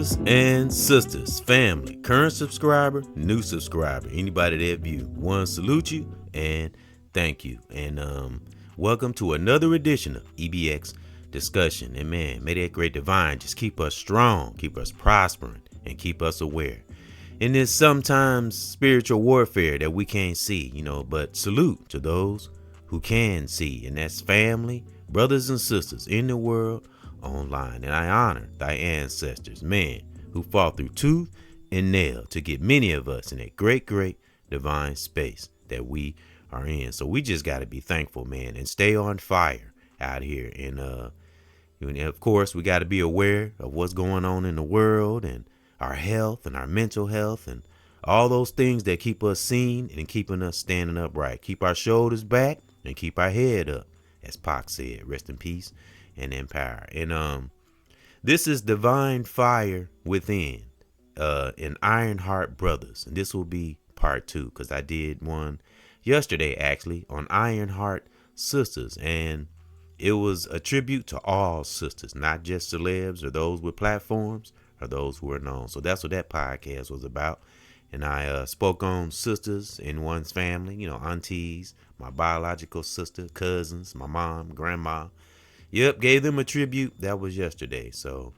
Brothers and sisters, family, current subscriber, new subscriber, anybody that view, one, salute you and thank you. And welcome to another edition of EBX discussion. And man, may that great divine just keep us strong, keep us prospering, and keep us aware in this sometimes spiritual warfare that we can't see, but salute to those who can see, and that's family, brothers and sisters in the world, online. And I honor thy ancestors, man, who fought through tooth and nail to get many of us in that great divine space that we are in. So we just got to be thankful, man, and stay on fire out here. And of course, we got to be aware of what's going on in the world and our health and our mental health and all those things that keep us seen and keeping us standing upright. Keep our shoulders back and keep our head up, as Pac said. Rest in peace and in power. And this is Divine Fire Within, and Ironheart Brothers, and this will be part 2, because I did one yesterday actually on Ironheart Sisters, and it was a tribute to all sisters, not just celebs or those with platforms or those who are known. So that's what that podcast was about. And I spoke on sisters in one's family, aunties, my biological sister, cousins, my mom, grandma. Yep, gave them a tribute. That was yesterday. So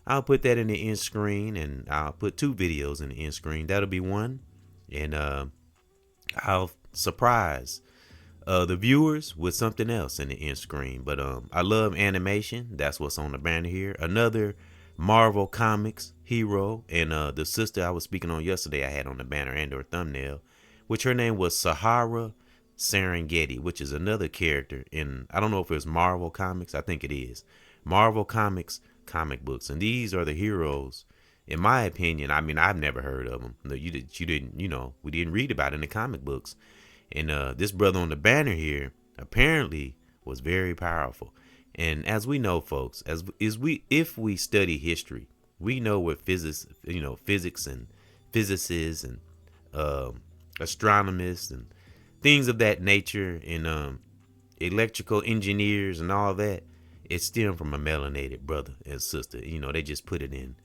I'll put that in the end screen, and I'll put 2 videos in the end screen. That'll be one. And I'll surprise the viewers with something else in the end screen. But I love animation. That's what's on the banner here. Another Marvel Comics hero, and the sister I was speaking on yesterday I had on the banner and or thumbnail, which her name was Sahara Serengeti, which is another character in, I don't know if it's Marvel Comics, I think it is Marvel Comics comic books. And these are the heroes, in my opinion. I mean, I've never heard of them. No, you didn't, we didn't read about it in the comic books. And this brother on the banner here apparently was very powerful. And as we know, folks, if we study history, we know what physics and physicists and astronomers and things of that nature, and electrical engineers and all that, it stemmed from a melanated brother and sister. They just put it in.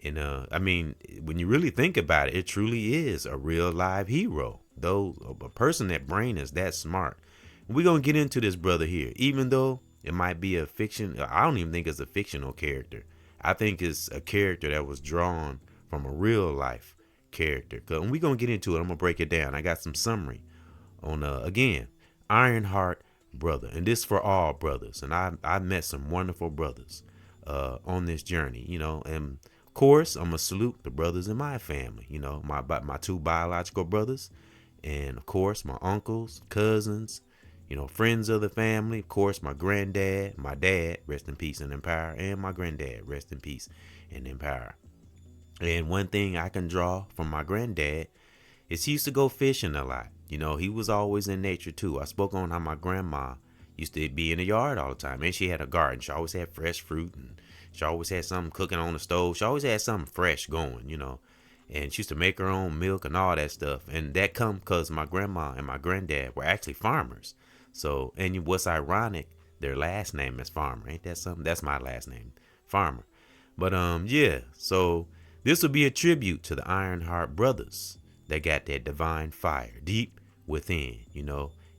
And I mean, when you really think about it, it truly is a real live hero. Though a person that brain is that smart. We're going to get into this brother here, even though it might be a fiction. I don't even think it's a fictional character. I think it's a character that was drawn from a real life character. And we're going to get into it. I'm going to break it down. I got some summary on, again, Ironheart brother. And this for all brothers. And I met some wonderful brothers on this journey, and of course, I'm going to salute the brothers in my family, my 2 biological brothers, and of course, my uncles, cousins, friends of the family, of course, my granddad, my dad, rest in peace and in power, and my granddad, rest in peace and in power. And one thing I can draw from my granddad is he used to go fishing a lot. He was always in nature too. I spoke on how my grandma used to be in the yard all the time, and she had a garden. She always had fresh fruit, and she always had something cooking on the stove. She always had something fresh going, and she used to make her own milk and all that stuff. And that come because my grandma and my granddad were actually farmers. So, and what's ironic, their last name is Farmer. Ain't that something? That's my last name, Farmer. But yeah, so this will be a tribute to the Ironheart brothers that got that divine fire deep within,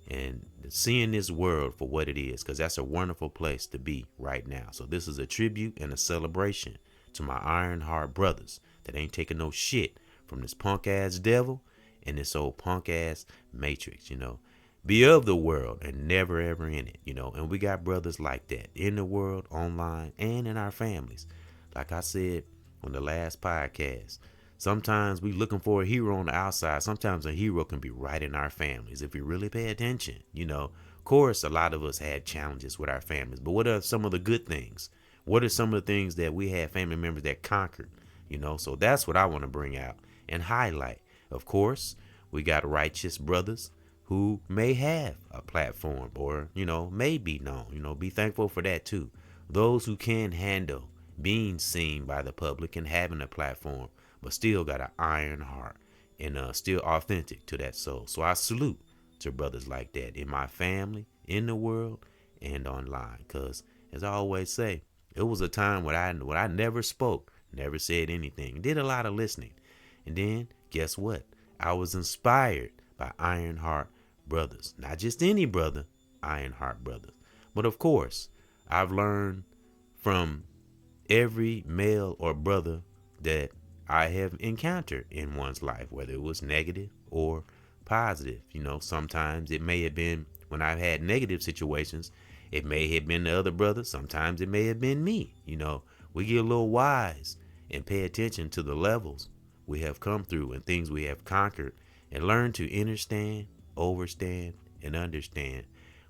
and seeing this world for what it is, because that's a wonderful place to be right now. So this is a tribute and a celebration to my Ironheart brothers that ain't taking no shit from this punk ass devil and this old punk ass matrix. Be of the world and never ever in it, and we got brothers like that in the world, online, and in our families. Like I said on the last podcast, sometimes we looking for a hero on the outside. Sometimes a hero can be right in our families if we really pay attention. Of course, a lot of us had challenges with our families, but what are some of the good things? What are some of the things that we had family members that conquered? So that's what I want to bring out and highlight. Of course, we got righteous brothers who may have a platform or, may be known, be thankful for that too. Those who can handle being seen by the public and having a platform, but still got an iron heart and still authentic to that soul. So I salute to brothers like that in my family, in the world, and online. Because as I always say, it was a time when I never spoke never said anything. Did a lot of listening. And then, guess what? I was inspired by Ironheart Brothers. Not just any brother, Ironheart Brothers. But of course, I've learned from every male or brother that I have encountered in one's life, whether it was negative or positive. Sometimes it may have been when I've had negative situations, it may have been the other brother. Sometimes it may have been me. We get a little wise and pay attention to the levels we have come through and things we have conquered and learn to understand, overstand, and understand.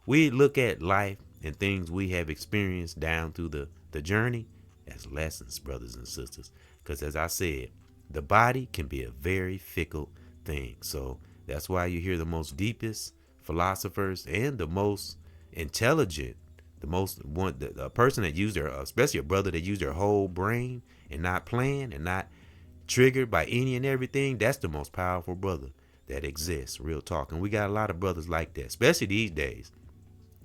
We look at life and things we have experienced down through the journey as lessons, brothers and sisters. Because as I said, the body can be a very fickle thing. So that's why you hear the most deepest philosophers and the most intelligent, the person that used their, especially a brother that used their whole brain and not planned and not triggered by any and everything. That's the most powerful brother that exists. Real talk. And we got a lot of brothers like that, especially these days.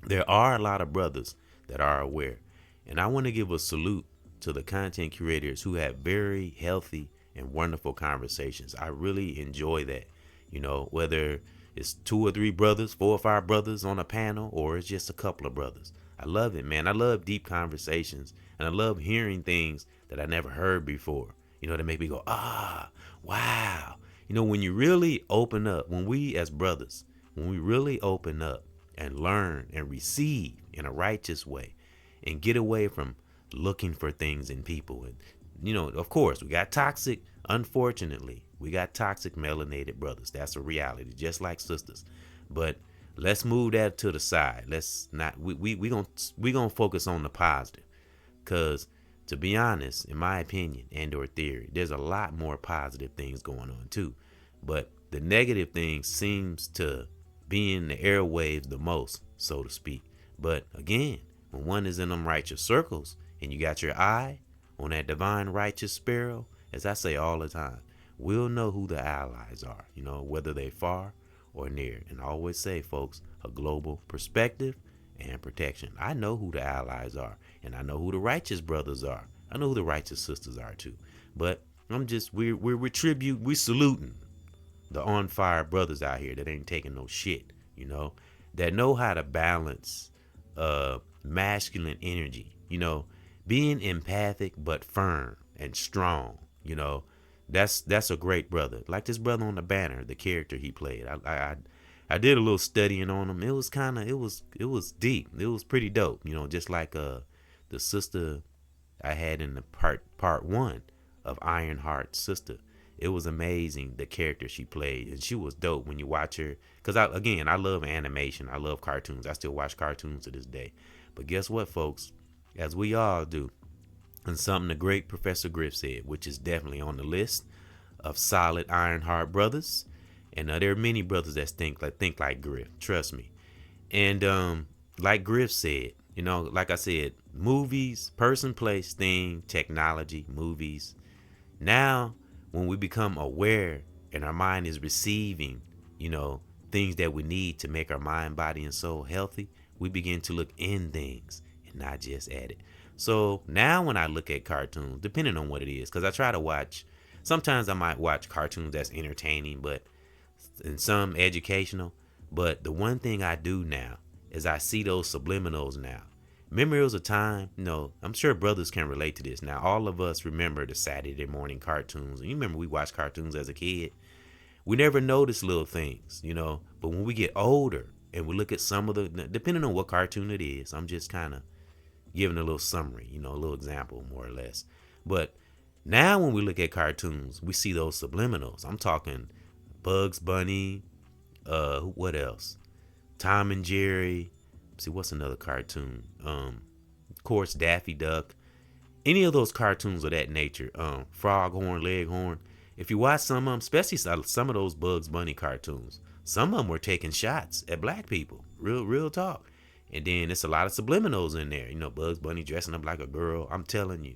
There are a lot of brothers that are aware. And I want to give a salute to the content creators who have very healthy and wonderful conversations. I really enjoy that. Whether it's 2 or 3 brothers, 4 or 5 brothers on a panel, or it's just a couple of brothers. I love it, man. I love deep conversations, and I love hearing things that I never heard before. That make me go, wow. When you really open up, when we as brothers, when we really open up and learn and receive in a righteous way and get away from looking for things in people. And, of course, we got toxic, unfortunately, we got toxic melanated brothers. That's a reality, just like sisters. But let's move that to the side. Let's not, we gonna focus on the positive. Because to be honest, in my opinion and or theory, there's a lot more positive things going on too. But the negative thing seems to be in the airwaves the most, so to speak. But again, when one is in them righteous circles and you got your eye on that divine righteous sparrow, as I say all the time, we'll know who the allies are, whether they far or near. And I always say, folks, a global perspective and protection. I know who the allies are, and I know who the righteous brothers are. I know who the righteous sisters are too. But we're saluting the on fire brothers out here that ain't taking no shit, that know how to balance masculine energy, being empathic but firm and strong. That's a great brother. Like this brother on the banner, the character he played. I did a little studying on him. It was deep. It was pretty dope. Just like the sister I had in the part 1 of Ironheart's sister. It was amazing the character she played, and she was dope when you watch her. Cause I love animation. I love cartoons. I still watch cartoons to this day. But guess what, folks? As we all do, and something the great Professor Griff said, which is definitely on the list of solid Ironheart brothers. And there are many brothers that think like Griff. Trust me. And like Griff said, like I said, movies, person, place, thing, technology, movies. Now, when we become aware and our mind is receiving, things that we need to make our mind, body, and soul healthy, we begin to look in things and not just at it. So now when I look at cartoons, depending on what it is, because I try to watch, sometimes I might watch cartoons that's entertaining, but and some educational. But the one thing I do now is I see those subliminals now. Remember, it was a time, I'm sure brothers can relate to this. Now, all of us remember the Saturday morning cartoons. And you remember we watched cartoons as a kid. We never noticed little things, But when we get older and we look at some of the, depending on what cartoon it is, I'm just kind of giving a little summary, a little example, more or less. But now when we look at cartoons, we see those subliminals. I'm talking Bugs Bunny, what else? Tom and Jerry. See, what's another cartoon? Of course, Daffy Duck. Any of those cartoons of that nature. Froghorn, Leghorn. If you watch some of them, especially some of those Bugs Bunny cartoons, some of them were taking shots at black people. Real talk. And then it's a lot of subliminals in there. Bugs Bunny dressing up like a girl. I'm telling you.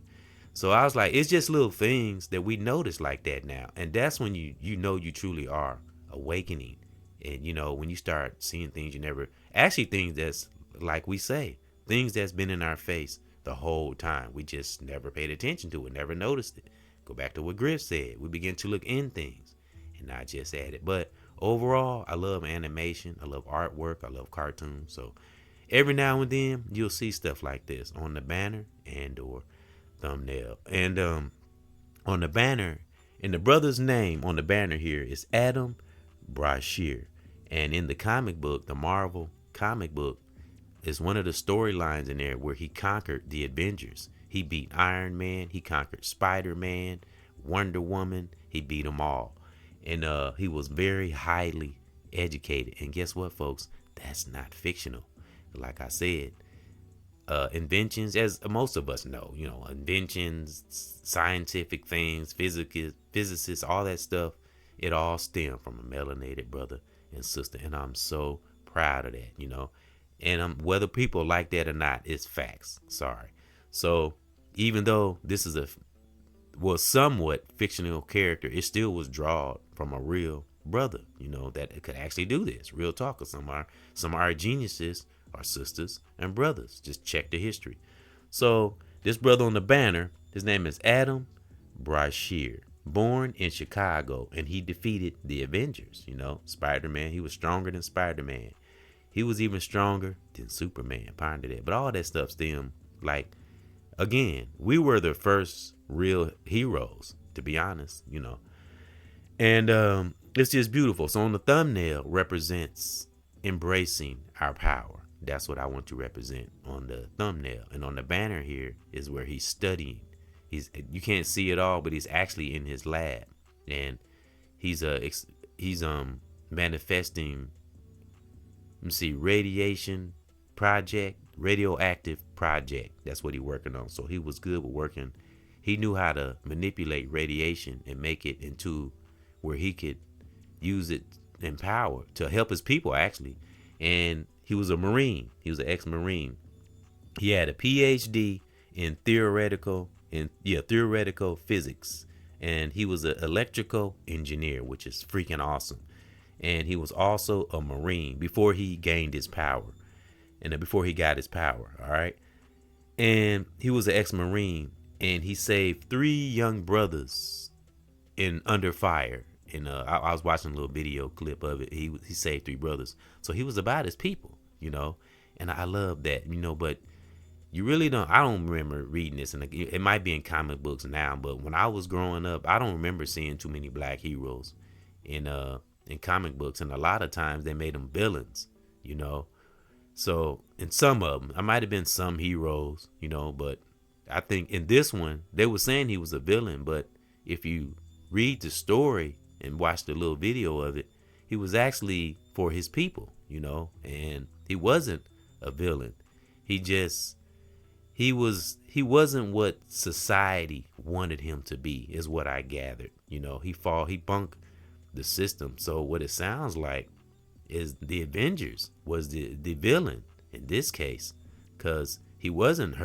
So I was like, it's just little things that we notice like that now. And that's when you truly are awakening. And, when you start seeing things you never, actually things that's, like we say, things that's been in our face the whole time. We just never paid attention to it, never noticed it. Go back to what Griff said. We begin to look in things and not just at it. But overall, I love animation. I love artwork. I love cartoons. So every now and then you'll see stuff like this on the banner and or thumbnail. And on the banner, and the brother's name on the banner here is Adam Brashear. And in the comic book, the Marvel comic book, is one of the storylines in there where he conquered the Avengers. He beat Iron Man. He conquered Spider-Man, Wonder Woman. He beat them all. And he was very highly educated. And guess what, folks? That's not fictional. Like I said, inventions, as most of us know, inventions, scientific things, physicists, all that stuff, it all stemmed from a melanated brother and sister. And I'm so proud of that, And whether people like that or not, it's facts. Sorry. So even though this is was somewhat fictional character, it still was drawn from a real brother, that could actually do this. Real talk. Of some of our geniuses are sisters and brothers. Just check the history. So this brother on the banner, his name is Adam Brashear, born in Chicago, and he defeated the Avengers. Spider-Man. He was stronger than Spider-Man. He was even stronger than Superman. Ponder that. But all that stuff stemmed, again, we were the first real heroes, to be honest, And it's just beautiful. So on the thumbnail represents embracing our power. That's what I want to represent on the thumbnail. And on the banner here is where he's studying. You can't see it all, but he's actually in his lab. And he's manifesting, radioactive project. That's what he's working on. So he was good with working. He knew how to manipulate radiation and make it into where he could use it in power to help his people, actually. And he was a Marine. He was an ex-Marine. He had a PhD in theoretical physics. And he was an electrical engineer, which is freaking awesome. And he was also a Marine before he gained his power. And before he got his power, all right? And he was an ex-Marine, and he saved 3 young brothers under fire. And I was watching a little video clip of it. He saved 3 brothers. So he was about his people, And I love that, But you really don't. I don't remember reading this, and it might be in comic books now. But when I was growing up, I don't remember seeing too many black heroes in comic books, and a lot of times they made them villains, So in some of them, I might have been some heroes, but I think in this one, they were saying he was a villain. But if you read the story and watch the little video of it, he was actually for his people, and he wasn't a villain. He wasn't what society wanted him to be, is what I gathered. He bunked the system. So what it sounds like is the Avengers was the villain in this case, because he wasn't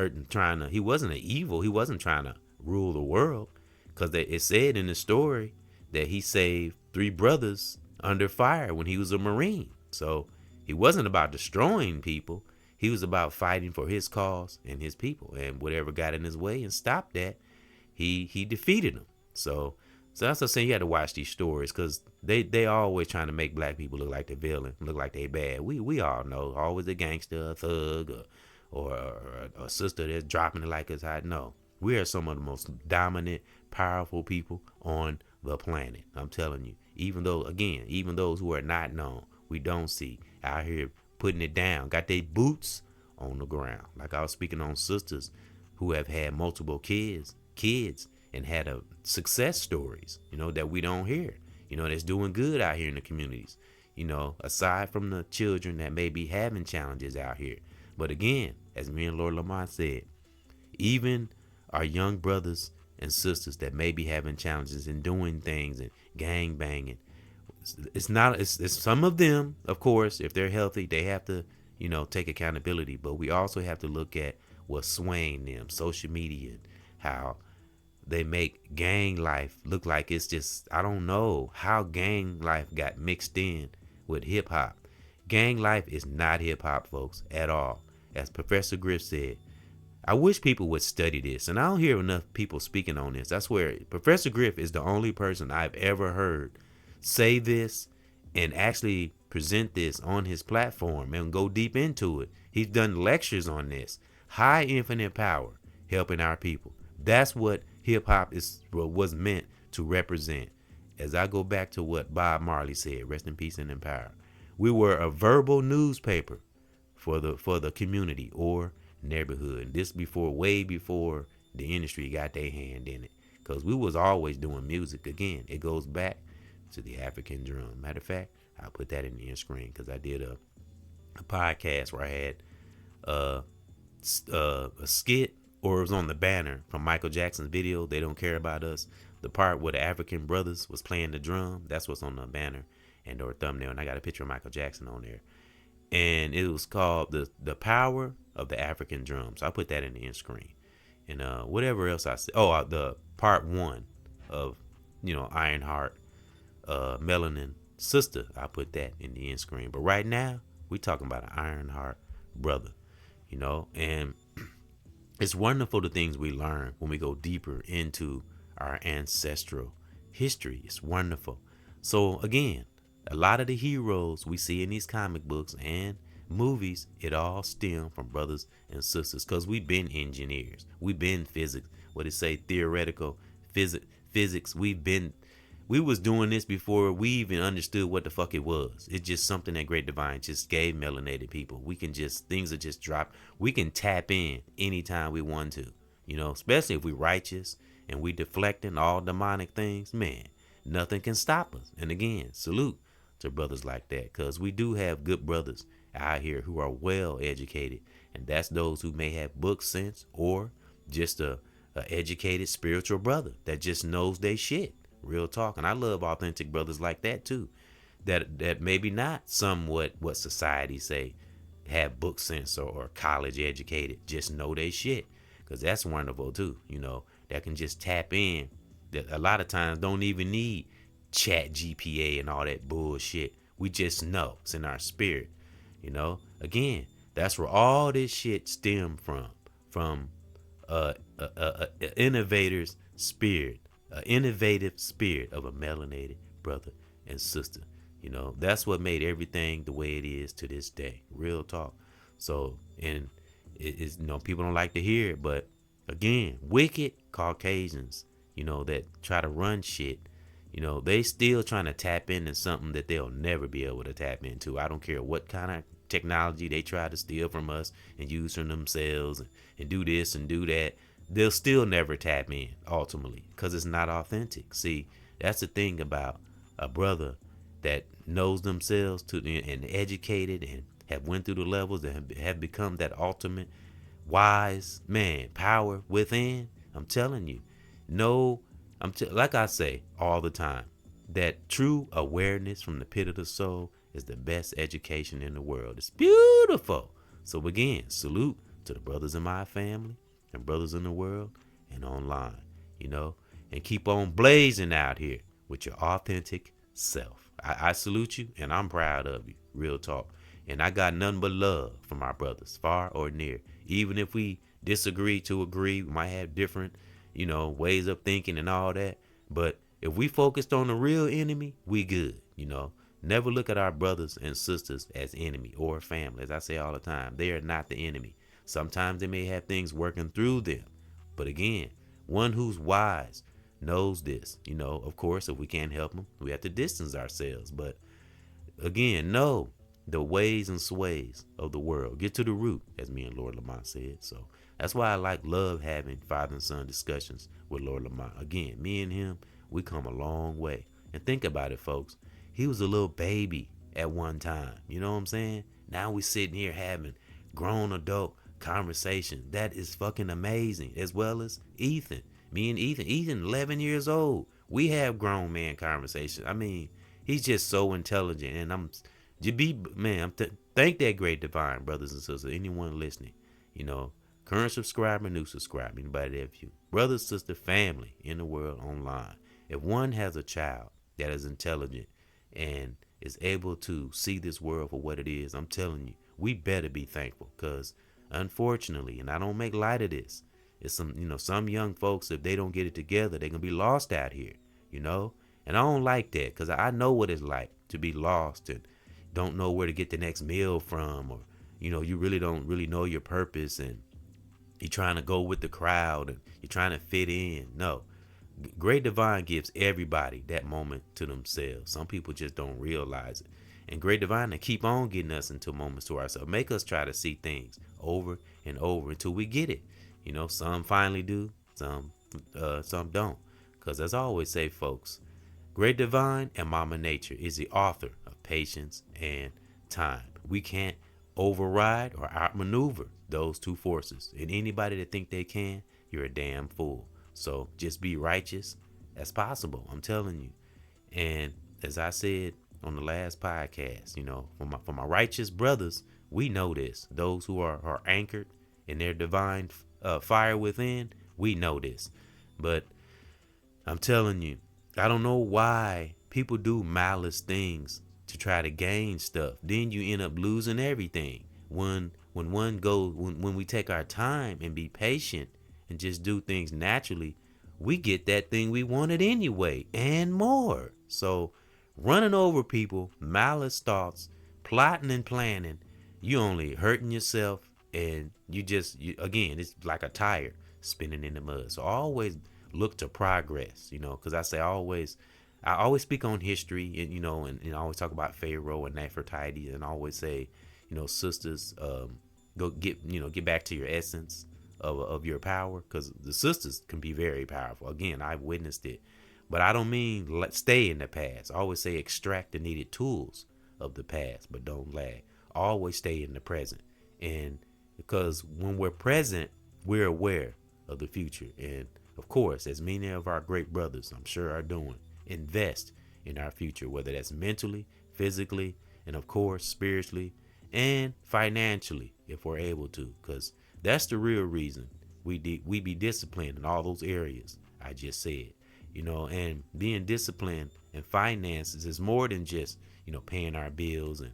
he wasn't an evil. He wasn't trying to rule the world, because it said in the story that he saved 3 brothers under fire when he was a Marine. So he wasn't about destroying people. He was about fighting for his cause and his people, and whatever got in his way and stopped that, he defeated them. So that's what I'm saying. You had to watch these stories, because they always trying to make black people look like the villain, look like they bad. We all know, always a gangster, a thug, or a sister that's dropping it like it's hot. No, we are some of the most dominant, powerful people on the planet. I'm telling you. Even those who are not known, we don't see out here putting it down, got their boots on the ground. Like I was speaking on sisters who have had multiple kids, and had a success stories, that we don't hear, that's doing good out here in the communities, aside from the children that may be having challenges out here. But again, as me and Lord Lamont said, even our young brothers and sisters that may be having challenges and doing things and gang banging, it's some of them, of course, if they're healthy, they have to, take accountability. But we also have to look at what's swaying them, social media, how they make gang life look like it's just, I don't know how gang life got mixed in with hip hop. Gang life is not hip hop, folks, at all. As Professor Griff said, I wish people would study this, and I don't hear enough people speaking on this. I swear, Professor Griff is the only person I've ever heard say this and actually present this on his platform and go deep into it. He's done lectures on this. High infinite power, helping our people. That's what hip hop was meant to represent. As I go back to what Bob Marley said, rest in peace and in power. We were a verbal newspaper for the community or neighborhood. This way before the industry got their hand in it, because we was always doing music. Again, it goes back to the African drum. Matter of fact, I'll put that in the end screen, because I did a podcast where I had a skit, or it was on the banner from Michael Jackson's video, They Don't Care About Us. The part where the African brothers was playing the drum, that's what's on the banner and or thumbnail, and I got a picture of Michael Jackson on there. And it was called the Power of the African Drum. So I put that in the end screen. And whatever else I said. Oh, the part 1 of, Ironheart, Melanin Sister. I put that in the end screen. But right now, we talking about an Ironheart brother, and it's wonderful the things we learn when we go deeper into our ancestral history. It's wonderful. So again, a lot of the heroes we see in these comic books and movies, it all stem from brothers and sisters, because we've been engineers. We've been physics. What it say? Theoretical physics. We was doing this before we even understood what the fuck it was. It's just something that Great Divine just gave melanated people. Things are just dropped. We can tap in anytime we want to, especially if we righteous and we deflecting all demonic things. Man, nothing can stop us. And again, salute to brothers like that, because we do have good brothers out here who are well educated, and that's those who may have book sense or just a educated spiritual brother that just knows they shit. Real talk. And I love authentic brothers like that too, that maybe not somewhat what society say have book sense or college educated, just know they shit, because that's wonderful too, that can just tap in, that a lot of times don't even need chat GPA and all that bullshit. We just know it's in our spirit. Again, that's where all this shit stem from innovator's spirit, innovative spirit of a melanated brother and sister. That's what made everything the way it is to this day. Real talk. So, and it's, people don't like to hear it, but again, wicked Caucasians, that try to run shit, they still trying to tap into something that they'll never be able to tap into. I don't care what kind of technology they try to steal from us and use from themselves and do this and do that. They'll still never tap in ultimately, because it's not authentic. See, that's the thing about a brother that knows themselves and educated and have went through the levels and have become that ultimate wise man, power within. I'm telling you, like I say all the time, that true awareness from the pit of the soul is the best education in the world. It's beautiful. So again, salute to the brothers in my family and brothers in the world and online, and keep on blazing out here with your authentic self. I salute you, and I'm proud of you. Real talk. And I got nothing but love for my brothers, far or near. Even if we disagree to agree, we might have different, ways of thinking and all that. But if we focused on the real enemy, we good, Never look at our brothers and sisters as enemy or family. As I say all the time, they are not the enemy. Sometimes they may have things working through them. But again, one who's wise knows this. Of course, if we can't help them, we have to distance ourselves. But again, know the ways and sways of the world. Get to the root, as me and Lord Lamont said. So that's why I love having father and son discussions with Lord Lamont. Again, me and him, we come a long way. And think about it, folks. He was a little baby at one time. You know what I'm saying? Now we sitting here having grown adult conversation. That is fucking amazing. As well as Ethan. Me and Ethan 11 years old. We have grown man conversations. I mean, he's just so intelligent. And thank that Great Divine, brothers and sisters, anyone listening, current subscriber, new subscriber, anybody that view, brother, sister, family in the world online. If one has a child that is intelligent and is able to see this world for what it is, I'm telling you, we better be thankful, because unfortunately. And I don't make light of this. It's some young folks, if they don't get it together, they're going to be lost out here, you know? And I don't like that, because I know what it's like to be lost and don't know where to get the next meal from, or, you really don't really know your purpose, and you're trying to go with the crowd and you're trying to fit in. No. Great Divine gives everybody that moment to themselves. Some people just don't realize it. And Great Divine to keep on getting us into moments to ourselves. Make us try to see things over and over until we get it. Some finally do, some don't. Because as I always say, folks, Great Divine and Mama Nature is the author of patience and time. We can't override or outmaneuver those two forces. And anybody that think they can, you're a damn fool. So just be righteous as possible. I'm telling you. And as I said on the last podcast, for my righteous brothers, we know this. Those who are anchored in their divine fire within, we know this. But I'm telling you, I don't know why people do malice things to try to gain stuff. Then you end up losing everything. When we take our time and be patient and just do things naturally, we get that thing we wanted anyway and more. So running over people, malice thoughts, plotting and planning, you only hurting yourself, and again, it's like a tire spinning in the mud. So always look to progress, because I always speak on history, and I always talk about Pharaoh and Nefertiti, and I always say, sisters, go get back to your essence of your power, because the sisters can be very powerful. Again, I've witnessed it, but I don't mean stay in the past. I always say extract the needed tools of the past, but don't lag. Always stay in the present, and because when we're present, we're aware of the future. And of course, as many of our great brothers, I'm sure, are doing, invest in our future, whether that's mentally, physically, and of course, spiritually and financially, if we're able to, because that's the real reason we be disciplined in all those areas I just said, and being disciplined in finances is more than just, paying our bills and,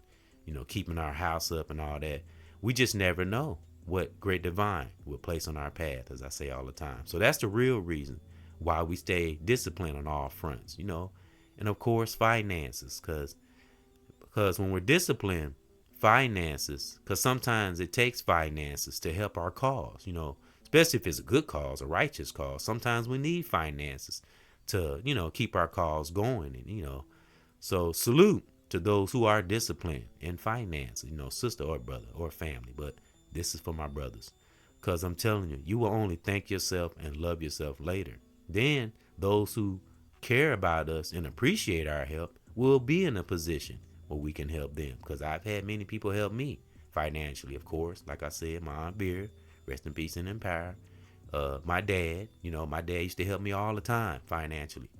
keeping our house up and all that. We just never know what Great Divine will place on our path, as I say all the time. So that's the real reason why we stay disciplined on all fronts, and of course, finances, because when we're disciplined, finances, because sometimes it takes finances to help our cause, especially if it's a good cause, a righteous cause. Sometimes we need finances to, keep our cause going. And, so salute to those who are disciplined in finance, sister or brother or family. But this is for my brothers, because I'm telling you, you will only thank yourself and love yourself later. Then those who care about us and appreciate our help will be in a position where we can help them, because I've had many people help me financially, of course. Like I said, my Aunt Beard, rest in peace and in power. My dad, my dad used to help me all the time financially.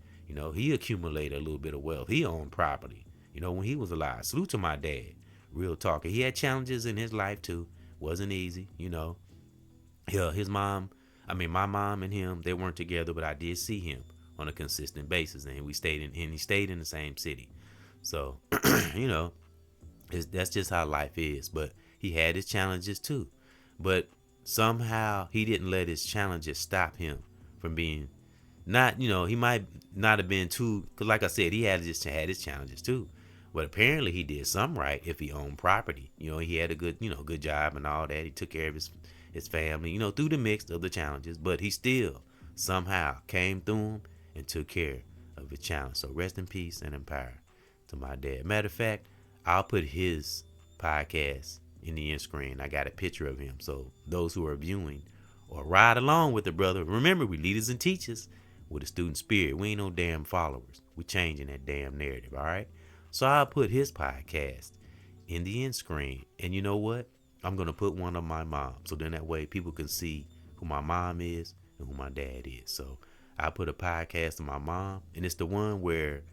He accumulated a little bit of wealth. He owned property, when he was alive. Salute to my dad. Real talk. He had challenges in his life too. Wasn't easy, Yeah, my mom and him, they weren't together, but I did see him on a consistent basis, and he stayed in the same city. So, that's just how life is. But he had his challenges too. But somehow he didn't let his challenges stop him from being he might not have been too, because like I said, he had his challenges too. But apparently he did some right if he owned property. He had a good job and all that. He took care of his family, through the mix of the challenges. But he still somehow came through them and took care of his challenge. So rest in peace and in power to my dad. Matter of fact, I'll put his podcast in the end screen. I got a picture of him. So those who are viewing or ride along with the brother, remember, we leaders and teachers with a student spirit. We ain't no damn followers. We changing that damn narrative, all right? So I'll put his podcast in the end screen. And you know what? I'm going to put one of my mom. So then that way people can see who my mom is and who my dad is. So I put a podcast of my mom, and it's the one where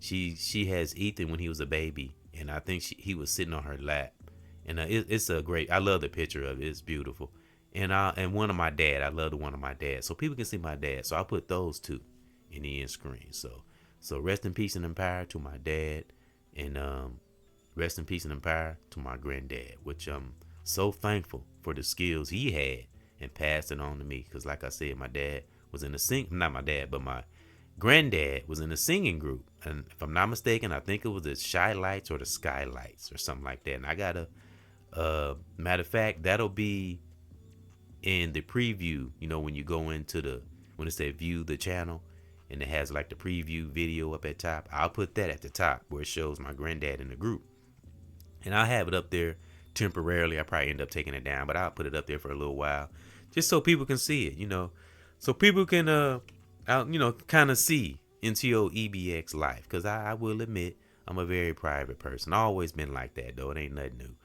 she has Ethan when he was a baby, and I think he was sitting on her lap. And it's a great, I love the picture of it. It's beautiful. And one of my dad, I love the one of my dad. So people can see my dad. So I put those two in the end screen. So rest in peace and in power to my dad, and rest in peace and in power to my granddad, which I'm so thankful for the skills he had and passed it on to me. Because like I said, my dad was in the not my dad, but my granddad was in a singing group. And if I'm not mistaken, I think it was the Shy Lights or the Skylights or something like that. And I got matter of fact, that'll be in the preview, when you go into when it says view the channel and it has like the preview video up at top, I'll put that at the top where it shows my granddad in the group. And I'll have it up there temporarily. I probably end up taking it down, but I'll put it up there for a little while just so people can see it, so people can, kind of see into your EBX life. Because I will admit, I'm a very private person. I've always been like that, though. It ain't nothing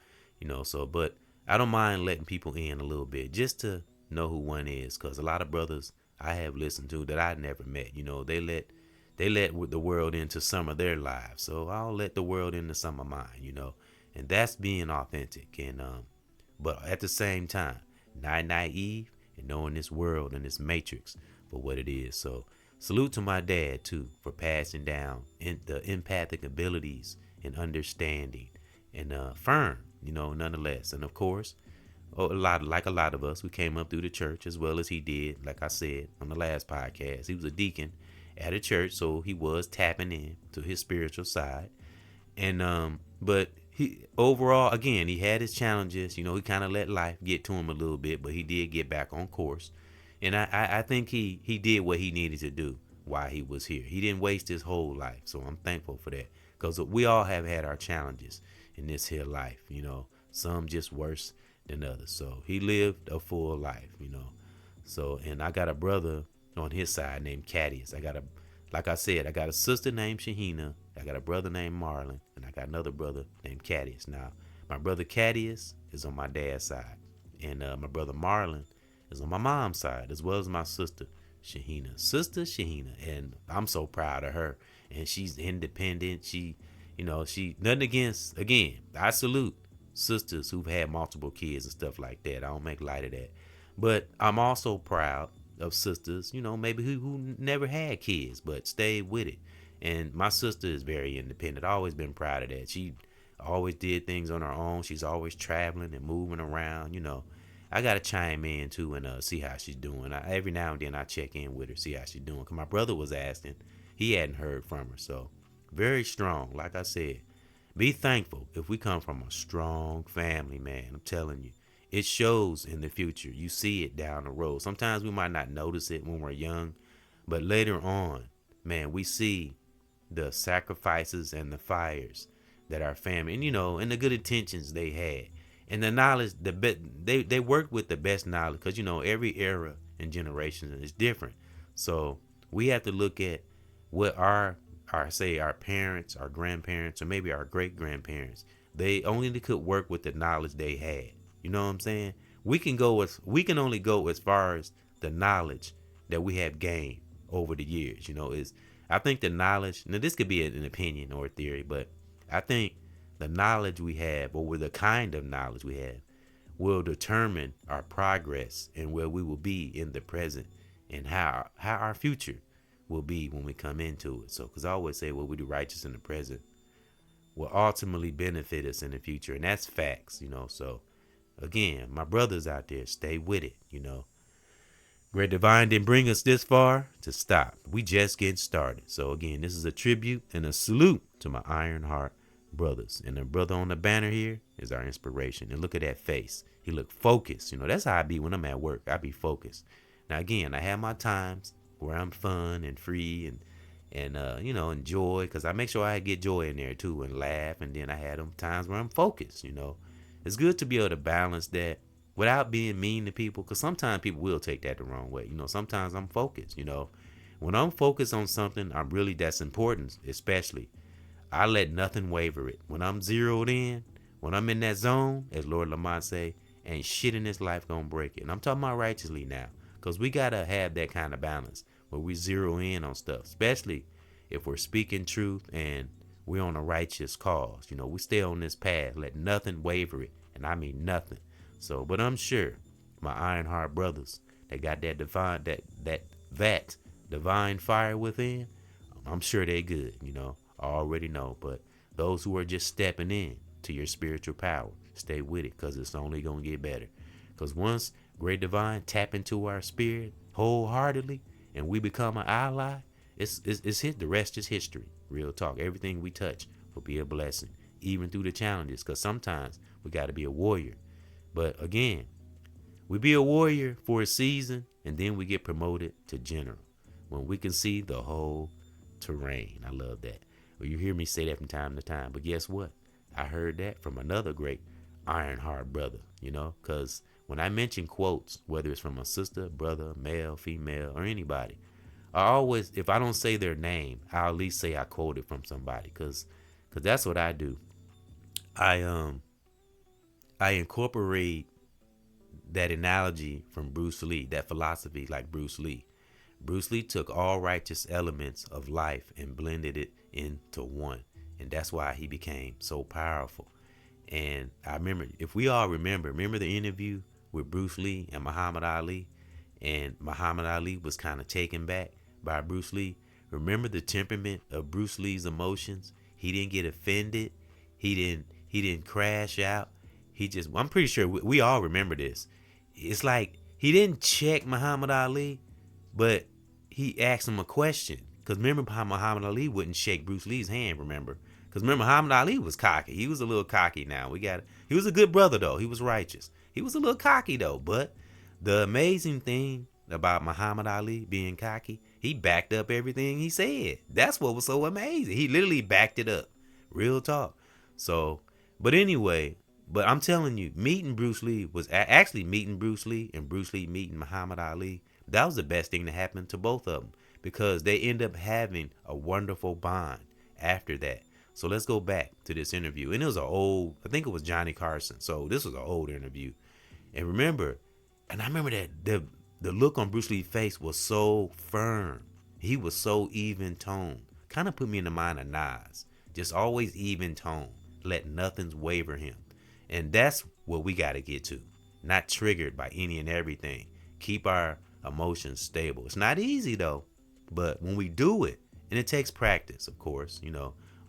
new, but I don't mind letting people in a little bit just to know who one is. Because a lot of brothers I have listened to that I never met, they let the world into some of their lives. So I'll let the world into some of mine, and that's being authentic. And but at the same time, not naive and knowing this world and this matrix for what it is. So salute to my dad too for passing down the empathic abilities and understanding and firm, nonetheless. And of course, a lot of us, we came up through the church as well as he did. Like I said on the last podcast, he was a deacon at a church, so he was tapping in to his spiritual side. And but he overall, again, he had his challenges. He kind of let life get to him a little bit, but he did get back on course. And I think he did what he needed to do while he was here. He didn't waste his whole life, so I'm thankful for that. Because we all have had our challenges in this here life, some just worse than others. So he lived a full life, So, and I got a brother on his side named Cadius. Like I said, I got a sister named Shahina. I got a brother named Marlon, and I got another brother named Cadius. Now, my brother Cadius is on my dad's side, and my brother Marlon is on my mom's side, as well as my sister Shahina. And I'm so proud of her. And she's independent. She nothing against. Again, I salute sisters who've had multiple kids and stuff like that. I don't make light of that, but I'm also proud of sisters, maybe who never had kids but stayed with it. And my sister is very independent. I've always been proud of that. She always did things on her own. She's always traveling and moving around. I gotta chime in too and see how she's doing. Every now and then I check in with her, see how she's doing. Cause my brother was asking, he hadn't heard from her. So very strong. Like I said, be thankful if we come from a strong family, man. I'm telling you. It shows in the future. You see it down the road. Sometimes we might not notice it when we're young, but later on, man, we see the sacrifices and the fires that our family, and the good intentions they had. And the knowledge, they worked with the best knowledge because, every era and generation is different. So we have to look at what our parents, our grandparents, or maybe our great-grandparents, they could work with the knowledge they had. You know what I'm saying? We can only go as far as the knowledge that we have gained over the years. I think the knowledge, now this could be an opinion or a theory, but I think the knowledge we have, or the kind of knowledge we have, will determine our progress and where we will be in the present and how our future will be when we come into it. So, because I always say what we do righteous in the present will ultimately benefit us in the future. And that's facts, So, again, my brothers out there, stay with it, Great Divine didn't bring us this far to stop. We just getting started. So, again, this is a tribute and a salute to my Ironheart brothers. And the brother on the banner here is our inspiration. And look at that face. He looked focused. That's how I be when I'm at work. I be focused. Now, again, I have my times where I'm fun and free and enjoy, because I make sure I get joy in there too and laugh. And then I had them times where I'm focused. It's good to be able to balance that without being mean to people, because sometimes people will take that the wrong way. Sometimes I'm focused. When I'm focused on something, that's important, especially, I let nothing waver it. When I'm zeroed in, when I'm in that zone, as Lord Lamont say, ain't shit in this life gonna break it. And I'm talking about righteously now, because we gotta have that kind of balance where we zero in on stuff, especially if we're speaking truth and we're on a righteous cause. We stay on this path, let nothing waver it, and I mean nothing. So, but I'm sure my Ironheart brothers, they got that divine fire within. I'm sure they good. I already know. But those who are just stepping in to your spiritual power, stay with it, because it's only gonna get better. Because once Great Divine tap into our spirit wholeheartedly and we become an ally, it's hit. The rest is history. Real talk. Everything we touch will be a blessing, even through the challenges. Because sometimes we got to be a warrior. But again, we be a warrior for a season, and then we get promoted to general when we can see the whole terrain. I love that. Well, you hear me say that from time to time. But guess what? I heard that from another great Ironheart brother, because when I mention quotes, whether it's from a sister, brother, male, female, or anybody, I always, if I don't say their name, I'll at least say I quoted from somebody, because that's what I do. I incorporate that analogy from Bruce Lee, that philosophy, like Bruce Lee. Bruce Lee took all righteous elements of life and blended it into one. And that's why he became so powerful. And I remember, if we all remember the interview with Bruce Lee and Muhammad Ali, and Muhammad Ali was kind of taken back by Bruce Lee. Remember the temperament of Bruce Lee's emotions? He didn't get offended. He didn't crash out. I'm pretty sure we all remember this. It's like he didn't check Muhammad Ali, but he asked him a question. Because remember how Muhammad Ali wouldn't shake Bruce Lee's hand, remember? Because remember, Muhammad Ali was cocky. He was a little cocky now. He was a good brother, though. He was righteous. He was a little cocky, though. But the amazing thing about Muhammad Ali being cocky, he backed up everything he said. That's what was so amazing. He literally backed it up. Real talk. So, but anyway, but I'm telling you, meeting Bruce Lee and Bruce Lee meeting Muhammad Ali, that was the best thing that happened to both of them, because they end up having a wonderful bond after that. So let's go back to this interview. And it was I think it was Johnny Carson. So this was an old interview. And I remember that the look on Bruce Lee's face was so firm. He was so even toned. Kind of put me in the mind of Nas. Just always even tone. Let nothing waver him. And that's what we got to get to. Not triggered by any and everything. Keep our emotions stable. It's not easy though. But when we do it, and it takes practice, of course,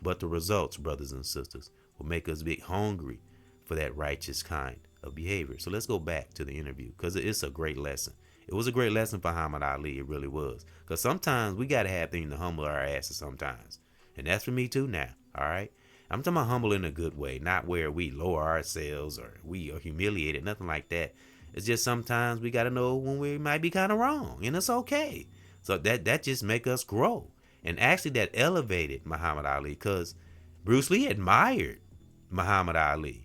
but the results, brothers and sisters, will make us be hungry for that righteous kind of behavior. So let's go back to the interview, because it's a great lesson. It was a great lesson for Muhammad Ali. It really was. Because sometimes we got to have things to humble our asses sometimes. And that's for me too now. All right. I'm talking about humble in a good way, not where we lower ourselves or we are humiliated, nothing like that. It's just sometimes we got to know when we might be kind of wrong, and it's okay. So that just make us grow. And actually that elevated Muhammad Ali, because Bruce Lee admired Muhammad Ali,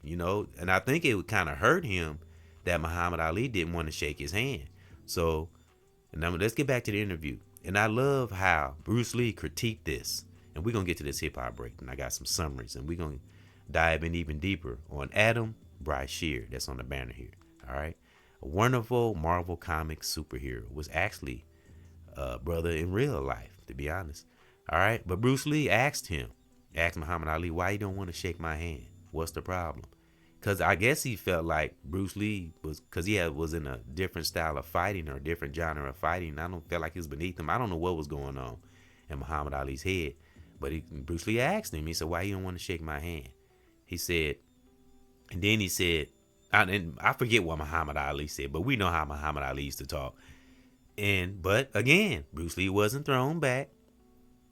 and I think it would kind of hurt him that Muhammad Ali didn't want to shake his hand. So, and now let's get back to the interview. And I love how Bruce Lee critiqued this. And we're going to get to this hip-hop break. And I got some summaries. And we're going to dive in even deeper on Adam Brashear. That's on the banner here. All right. A wonderful Marvel Comics superhero. Was actually a brother in real life, to be honest. All right. But Bruce Lee asked Muhammad Ali, why you don't want to shake my hand? What's the problem? Because I guess he felt like Bruce Lee because he was in a different style of fighting or a different genre of fighting. I don't feel like he was beneath him. I don't know what was going on in Muhammad Ali's head. But Bruce Lee asked him, he said, why you don't want to shake my hand? He said, and then he said, and I forget what Muhammad Ali said, but we know how Muhammad Ali used to talk. But again, Bruce Lee wasn't thrown back.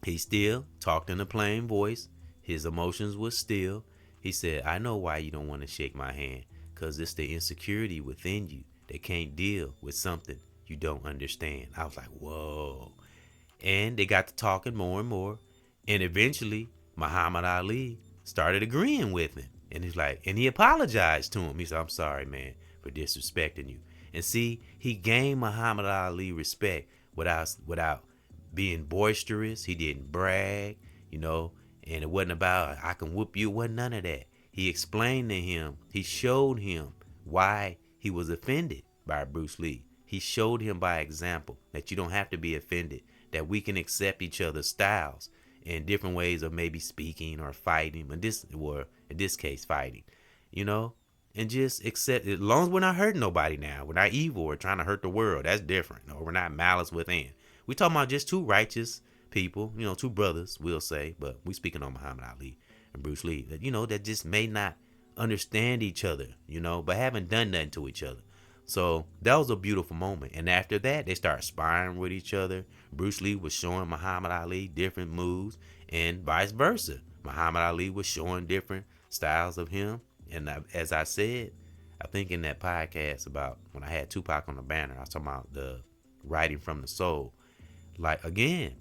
He still talked in a plain voice. His emotions were still. He said, I know why you don't want to shake my hand, because it's the insecurity within you that can't deal with something you don't understand. I was like, whoa. And they got to talking more and more. And eventually, Muhammad Ali started agreeing with him. And he's like, and he apologized to him. He said, I'm sorry, man, for disrespecting you. And see, he gained Muhammad Ali respect without being boisterous. He didn't brag, and it wasn't about, I can whoop you. It wasn't none of that. He explained to him, he showed him why he was offended by Bruce Lee. He showed him by example that you don't have to be offended, that we can accept each other's styles and different ways of maybe speaking or fighting, in this case, fighting, and just accept it. As long as we're not hurting nobody now, we're not evil or trying to hurt the world. That's different. Or we're not malice within. We're talking about just two righteous people, two brothers, we'll say, but we speaking on Muhammad Ali and Bruce Lee, that, that just may not understand each other, but haven't done nothing to each other. So that was a beautiful moment. And after that, they started sparring with each other. Bruce Lee was showing Muhammad Ali different moves, and vice versa. Muhammad Ali was showing different styles of him. And as I said, I think in that podcast about when I had Tupac on the banner, I was talking about the writing from the soul. Like again,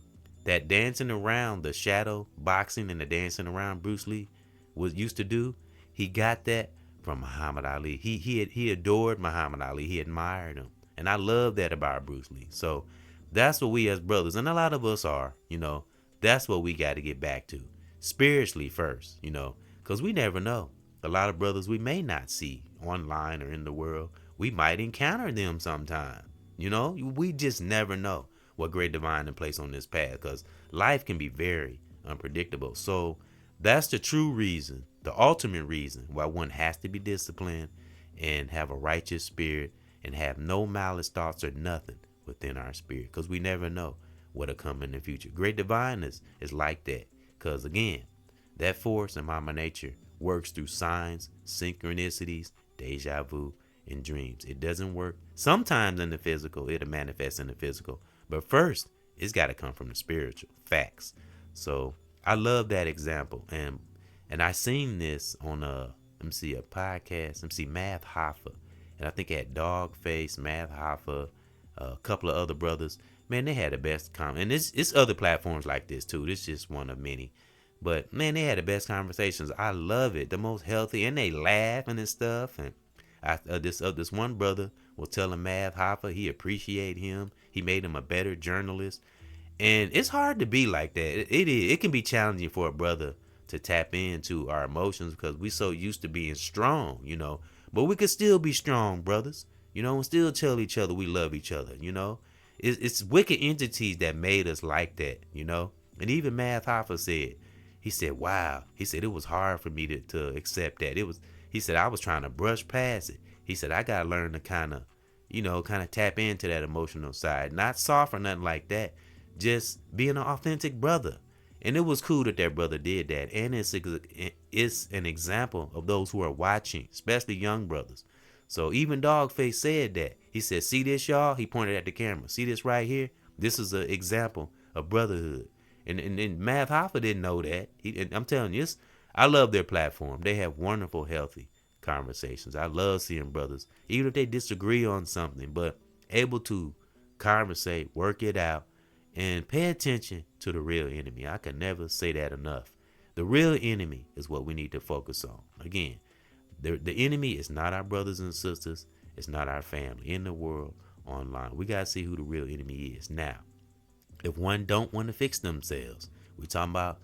that dancing around, the shadow boxing and the dancing around Bruce Lee was used to do. He got that from Muhammad Ali. He adored Muhammad Ali. He admired him, and I love that about Bruce Lee. So that's what we as brothers, and a lot of us are. That's what we got to get back to spiritually first. Because we never know. A lot of brothers we may not see online or in the world. We might encounter them sometime. We just never know what great divine and place on this path, because life can be very unpredictable. So that's the true reason, the ultimate reason why one has to be disciplined and have a righteous spirit and have no malice thoughts or nothing within our spirit, because we never know what'll come in the future. Great divine is like that, because again, that force in Mama Nature works through signs, synchronicities, deja vu, and dreams. It doesn't work sometimes in the physical. It'll manifest in the physical. But first, it's got to come from the spiritual facts. So I love that example. And I seen this on a podcast, Math Hoffa. And I think it had Dogface, Math Hoffa, a couple of other brothers. Man, they had the best and it's other platforms like this too. This is just one of many. But man, they had the best conversations. I love it. The most healthy, and they laughing and stuff. And this one brother was telling Math Hoffa he appreciated him. He made him a better journalist. And it's hard to be like that. It can be challenging for a brother to tap into our emotions because we so used to being strong, But we could still be strong, brothers, and still tell each other we love each other, It's wicked entities that made us like that, And even Math Hoffa said, he said, wow. He said, it was hard for me to accept that. He said, I was trying to brush past it. He said, I got to learn to kind of tap into that emotional side. Not soft or nothing like that. Just being an authentic brother. And it was cool that brother did that. And it's an example of those who are watching, especially young brothers. So even Dogface said that. He said, see this, y'all? He pointed at the camera. See this right here? This is an example of brotherhood. And Math Hoffa didn't know that. I'm telling you, I love their platform. They have wonderful, healthy conversations. I love seeing brothers, even if they disagree on something, but able to conversate, work it out, and pay attention to the real enemy. I can never say that enough. The real enemy is what we need to focus on. Again, the enemy is not our brothers and sisters. It's not our family in the world, online. We got to see who the real enemy is. Now, if one don't want to fix themselves, we talking about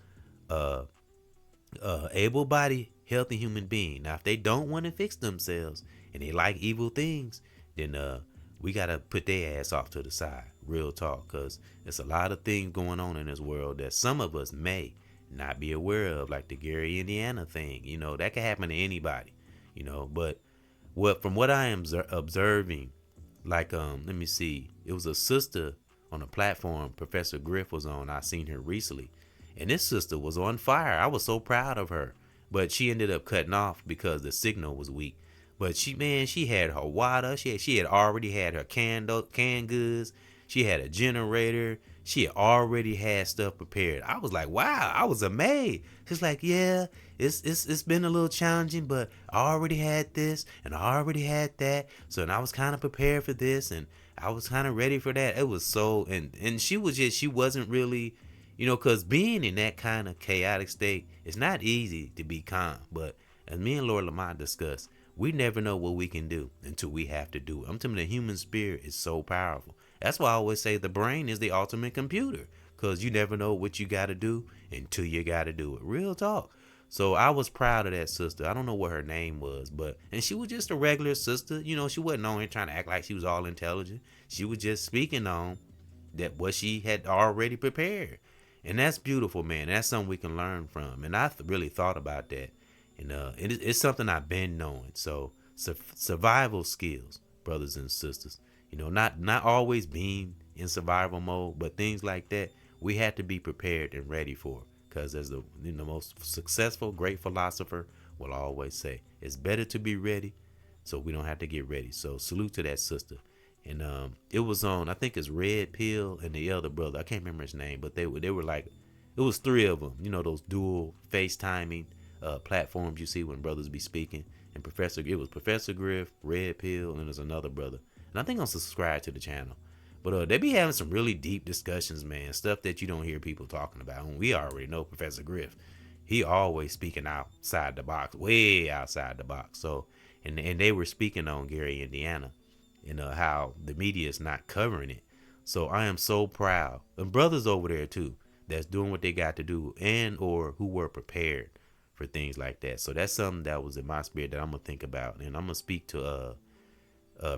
able-bodied, healthy human being. Now, if they don't want to fix themselves and they like evil things, then we got to put their ass off to the side. Real talk, because there's a lot of things going on in this world that some of us may not be aware of, like the Gary, Indiana thing. That can happen to anybody, but from what I am observing, like, let me see, it was a sister on a platform Professor Griff was on. I seen her recently, and this sister was on fire. I was so proud of her, but she ended up cutting off because the signal was weak. But she had her water. She had already had her canned goods. She had a generator. She had already had stuff prepared. I was like, wow, I was amazed. She's like, yeah, it's been a little challenging, but I already had this and I already had that. So, and I was kind of prepared for this and I was kind of ready for that. It was so, and she wasn't really, because being in that kind of chaotic state, it's not easy to be calm. But as me and Lord Lamont discussed, we never know what we can do until we have to do it. I'm telling you, the human spirit is so powerful. That's why I always say the brain is the ultimate computer, because you never know what you got to do until you got to do it. Real talk. So I was proud of that sister. I don't know what her name was, and she was just a regular sister. She wasn't on here trying to act like she was all intelligent. She was just speaking on that what she had already prepared. And that's beautiful, man. That's something we can learn from. And I really thought about that. And it's something I've been knowing. So survival skills, brothers and sisters. Not always being in survival mode, but things like that, we have to be prepared and ready for. Because as the most successful, great philosopher will always say, it's better to be ready so we don't have to get ready. So salute to that sister. And it was on, I think it's Red Pill and the other brother. I can't remember his name, but they were like, it was three of them. You know, those dual FaceTiming platforms you see when brothers be speaking. And it was Professor Griff, Red Pill, and there's another brother. And I think I'm subscribed to the channel. But they be having some really deep discussions, man. Stuff that you don't hear people talking about. And we already know Professor Griff. He always speaking outside the box, way outside the box. So, and they were speaking on Gary, Indiana, and how the media is not covering it. So I am so proud. And brothers over there too, that's doing what they got to do, and or who were prepared for things like that. So that's something that was in my spirit that I'm gonna think about, and I'm gonna speak to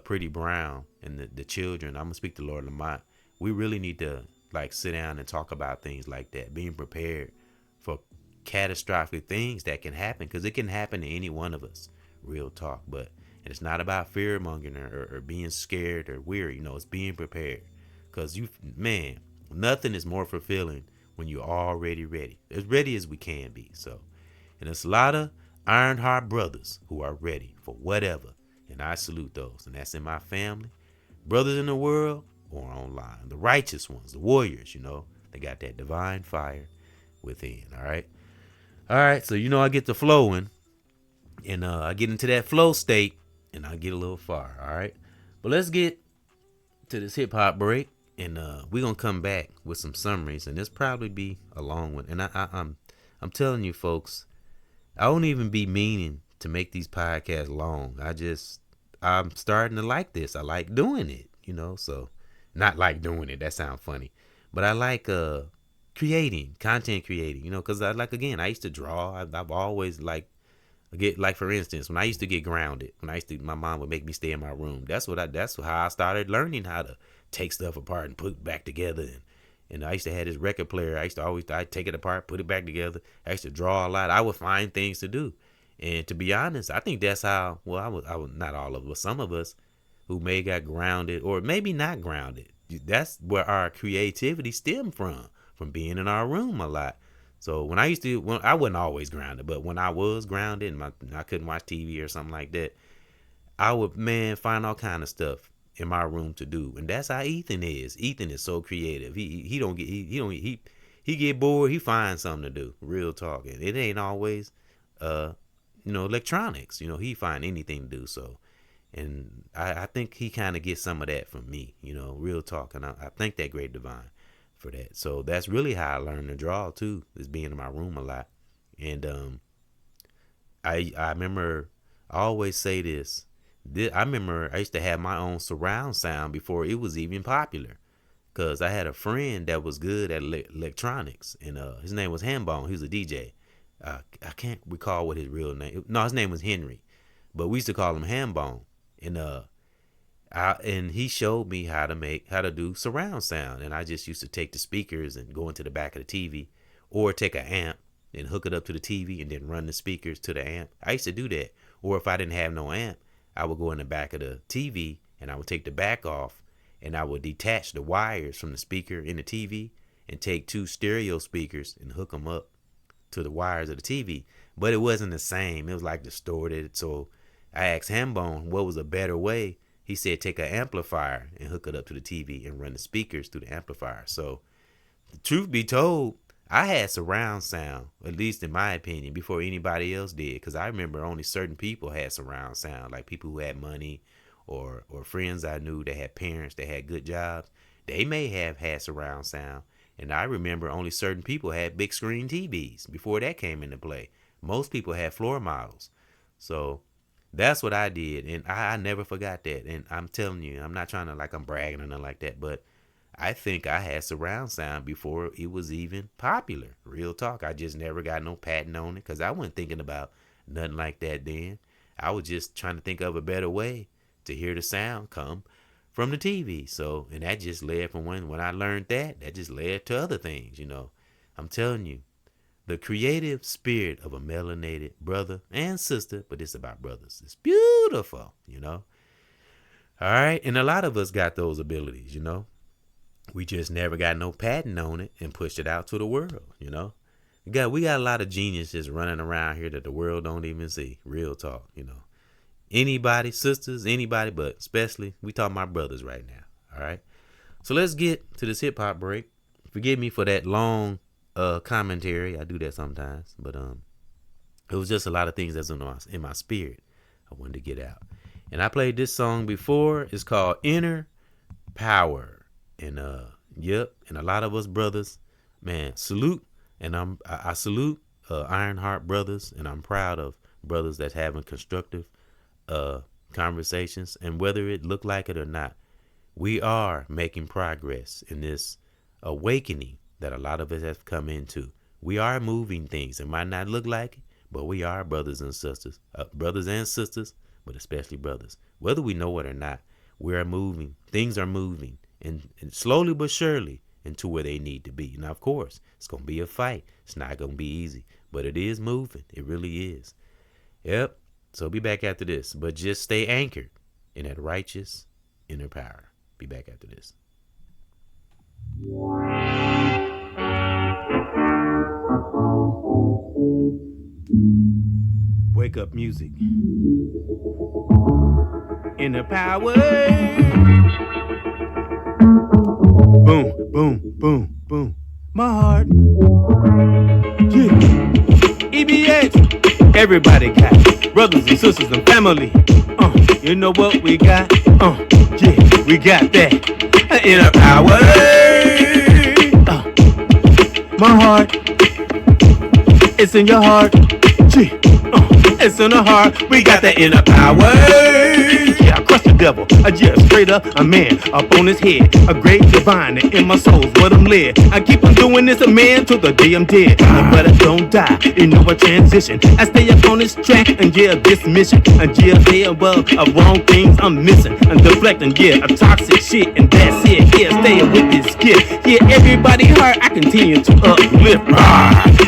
Pretty Brown and the children. I'm gonna speak to Lord Lamont. We really need to like sit down and talk about things like that, being prepared for catastrophic things that can happen, because it can happen to any one of us. Real talk. But and it's not about fear mongering or being scared or weary. It's being prepared, because man, nothing is more fulfilling when you're already ready, as ready as we can be. So, and there's a lot of Ironheart brothers who are ready for whatever. And I salute those. And that's in my family, brothers in the world or online. The righteous ones, the warriors, they got that divine fire within. All right. All right. So, I get to flowing, and I get into that flow state, and I get a little far. All right. But let's get to this hip hop break, and we're going to come back with some summaries, and this probably be a long one. And I'm telling you folks, I won't even be meaning to make these podcasts long. I'm starting to like this. I like doing it, so not like doing it. That sounds funny, but I like content creating, because I used to draw. I've always like for instance, when I used to get grounded, my mom would make me stay in my room. That's how I started learning how to take stuff apart and put it back together. And I used to have this record player. I'd take it apart, put it back together. I used to draw a lot. I would find things to do. And to be honest, I think that's how, I was not all of us, some of us who may got grounded or maybe not grounded. That's where our creativity stemmed from being in our room a lot. So when I wasn't always grounded, but when I was grounded and I couldn't watch TV or something like that, I would, find all kind of stuff in my room to do. And that's how Ethan is. Ethan is so creative. He get bored, he finds something to do. Real talk. And it ain't always electronics. He find anything to do. So, and I think he kind of gets some of that from me, real talk. And I thank that great divine for that. So that's really how I learned to draw too, is being in my room a lot. And I remember, I always say this. I remember I used to have my own surround sound before it was even popular, because I had a friend that was good at electronics, and his name was Hambone. He was a DJ. I can't recall what his real name. No, his name was Henry, but we used to call him Hambone. And he showed me how to do surround sound. And I just used to take the speakers and go into the back of the TV, or take an amp and hook it up to the TV and then run the speakers to the amp. I used to do that. Or if I didn't have no amp, I would go in the back of the TV and I would take the back off, and I would detach the wires from the speaker in the TV and take two stereo speakers and hook them up to the wires of the TV. But it wasn't the same. It was like distorted. So I asked Hambone what was a better way. He said take an amplifier and hook it up to the TV and run the speakers through the amplifier. So the truth be told, I had surround sound, at least in my opinion, before anybody else did. Because I remember only certain people had surround sound, like people who had money, or friends I knew that had parents that had good jobs. They may have had surround sound. And I remember only certain people had big screen TVs before that came into play. Most people had floor models. So that's what I did. And I never forgot that. And I'm telling you, I'm not trying to like I'm bragging or nothing like that, but I think I had surround sound before it was even popular. Real talk. I just never got no patent on it, because I wasn't thinking about nothing like that then. I was just trying to think of a better way to hear the sound come from the TV. So, and that just led from when I learned that just led to other things, I'm telling you, the creative spirit of a melanated brother and sister, but it's about brothers. It's beautiful, All right. And a lot of us got those abilities, We just never got no patent on it and pushed it out to the world, We got a lot of geniuses running around here that the world don't even see. Real talk, Anybody, sisters, anybody, but especially we talking about brothers right now. All right. So let's get to this hip hop break. Forgive me for that long commentary. I do that sometimes, but it was just a lot of things that's in my spirit I wanted to get out. And I played this song before. It's called Inner Power. And and a lot of us brothers, man, salute. And I salute Ironheart brothers, and I'm proud of brothers that's having constructive conversations. And whether it look like it or not, we are making progress in this awakening that a lot of us have come into. We are moving things. It might not look like it, but we are brothers and sisters, but especially brothers. Whether we know it or not, we are moving. Things are moving, and slowly but surely into where they need to be. Now, of course, it's going to be a fight. It's not going to be easy, but it is moving. It really is. Yep. So be back after this, but just stay anchored in that righteous inner power. Be back after this. Wake up music. Inner power. Boom, boom, boom, boom. My heart. Yeah. EBX. Everybody got brothers and sisters and family. You know what we got? Yeah, we got that inner power. My heart, it's in your heart. It's in the heart. We got that inner power. Yeah, I crush the devil. I just straight up a man up on his head. A great divine in my soul's what I'm led. I keep on doing this, a man, till the day I'm dead. But I don't die, you know I transition. I stay up on this track and yeah, this mission. And yeah, there above of wrong things I'm missing. And deflecting, yeah, of toxic shit. And that's it, yeah, staying with this gift. Yeah, everybody hurt, I continue to uplift.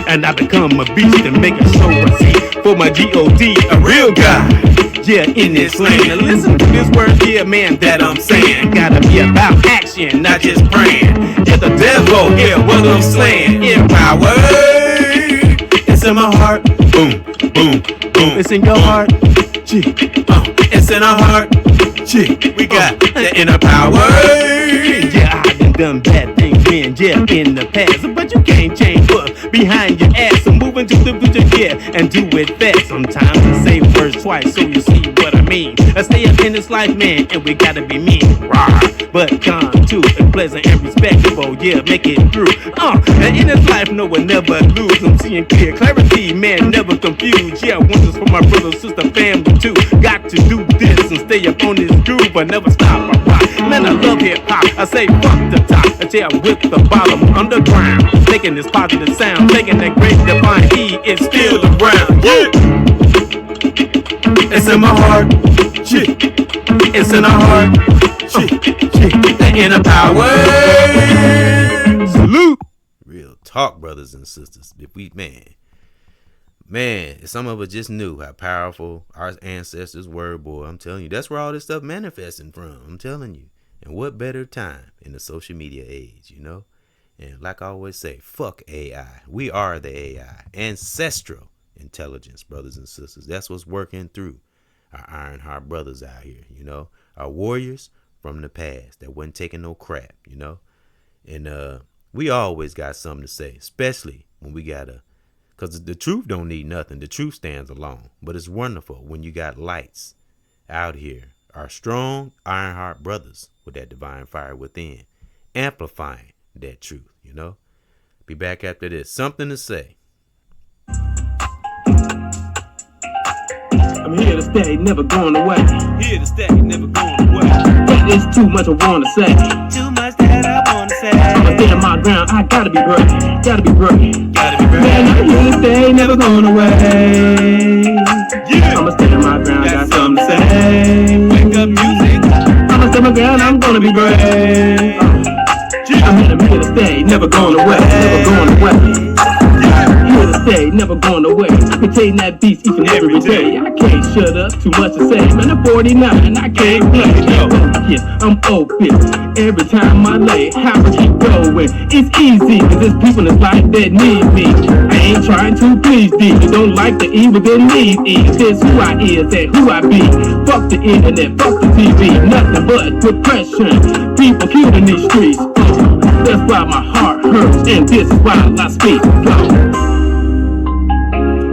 And I become a beast and make a show I see. For my G.O.D., a real guy. Yeah, in this lane. Now listen to this word here, man, that I'm saying. Gotta be about action, not just praying. Yeah, the devil, yeah, what I'm slaying. In power, it's in my heart. Boom, boom, boom. It's in your heart. It's in our heart. We got the inner power. Yeah, I done bad things, man, yeah, in the past. But you can't change what's behind your ass. So moving to the future, yeah, and do it fast. Sometimes I say words twice, so you see what I mean. I stay up in this life, man, and we gotta be mean. Rawr. But calm too, and pleasant and respectable, yeah, make it through. And in this life, no one never lose. I'm seeing clear clarity, man, never confused. Yeah, I want this for my brother, sister, family too. Got to do this and stay up on this groove, but never stop. I rock. Man, I love hip hop. I say fuck the top. I tell with the bottom underground. Taking this positive sound, taking that great divine E, it's still around. Yeah. It's in my heart. It's in our heart. The inner power. Salute. Real talk, brothers and sisters. If we, man, some of us just knew how powerful our ancestors were, boy. I'm telling you, that's where all this stuff manifesting from. I'm telling you. And what better time in the social media age, you know? And like I always say, fuck AI. We are the AI. Ancestral intelligence, brothers and sisters. That's what's working through our Ironheart brothers out here, you know? Our warriors from the past that wasn't taking no crap, you know? And we always got something to say, especially when we got because the truth don't need nothing. The truth stands alone. But it's wonderful when you got lights out here. Our strong Ironheart brothers with that divine fire within, amplifying that truth, you know? Be back after this. Something to say. I'm here to stay, never going away. Here to stay, never going away. That is too much I wanna say. Too much that I wanna say. I'ma stand my ground, I gotta be brave. Gotta be brave. Gotta be brave. Man, I'm here to stay, never going away. Yeah. I'ma stand my ground, got something to say. Wake up music. I'ma stand my ground, I'm gonna be brave. I'm here to stay, never going away. Never going away. Here to stay, never going away. Rotating that beast each and every day. I can't shut up, too much to say. Man, I'm 49, I can't play. Focus, I'm open. Every time I lay, how I keep going. It's easy, cause there's people in this life that need me. I ain't trying to please thee. You don't like the evil, then leave ease. This who I is and who I be. Fuck the internet, fuck the TV. Nothing but depression. People killed in these streets. That's why my heart hurts, and this is why I speak.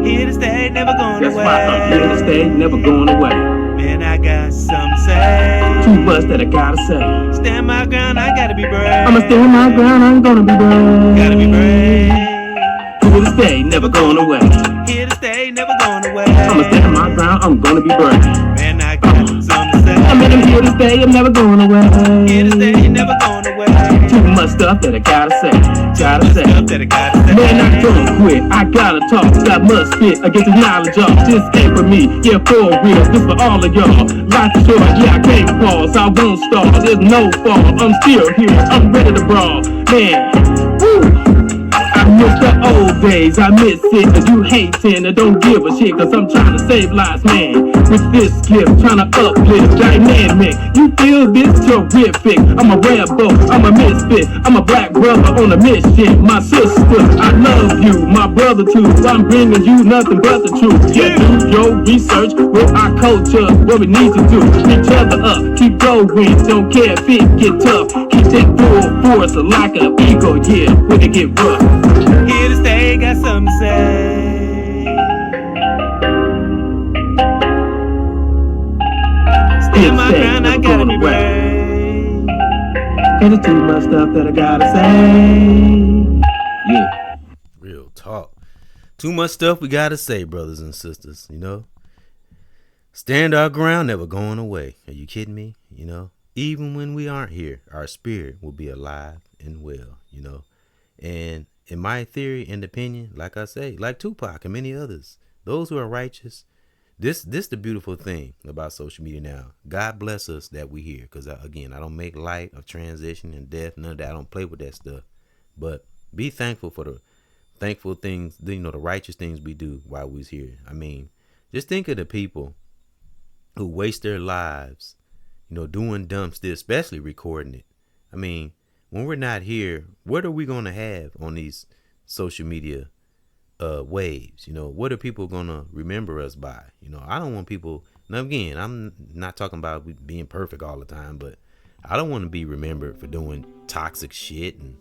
Here to stay, never going That's away. why I'm here to stay, never going away. Man, I got something to say. Too much that I gotta say. Stand my ground, I gotta be brave. I'ma stand my ground, I'm gonna be brave. Gotta be brave. Here to stay, never going away. Here to stay, never going away. I'ma stand my ground, I'm gonna be brave. Man, I got something to say. I'm here to stay, I'm never going away. Here to stay, never going away. Too much stuff that I gotta say, gotta say. Stuff that I gotta say. Man, I don't quit, I gotta talk. Got must spit against this knowledge off. This ain't for me, yeah, for real. This for all of y'all. Life is short, yeah, I can't pause. I won't stall, there's no fall. I'm still here, I'm ready to brawl. Man, woo. I miss the old days, I miss it, cause you hating and don't give a shit, cause I'm trying to save lives, man. With this gift, trying to uplift, dynamic. You feel this terrific? I'm a rebel, I'm a misfit, I'm a black brother on a mission. My sister, I love you, my brother too. I'm bringing you nothing but the truth. Yeah, do your research with our culture, what we need to do. Each other up, keep going, don't care if it get tough. Keep that full force like an eagle, yeah, when it get rough. Here to stay, got something to say. Stand my ground, I gotta be brave. Cause it's too much stuff that I gotta say. Yeah. Real talk. Too much stuff we gotta say, brothers and sisters, you know. Stand our ground, never going away. Are you kidding me? You know, even when we aren't here, our spirit will be alive and well, you know. And in my theory and opinion, like I say, like Tupac and many others, those who are righteous, this the beautiful thing about social media now. God bless us that we here, because again, I don't make light of transition and death, none of that. I don't play with that stuff. But be thankful for the thankful things, you know, the righteous things we do while we're here. I mean, just think of the people who waste their lives, you know, doing dumb stuff, especially recording it. I mean, when we're not here, what are we going to have on these social media waves? You know, what are people going to remember us by? You know, I don't want people, now again, I'm not talking about being perfect all the time, but I don't want to be remembered for doing toxic shit. And,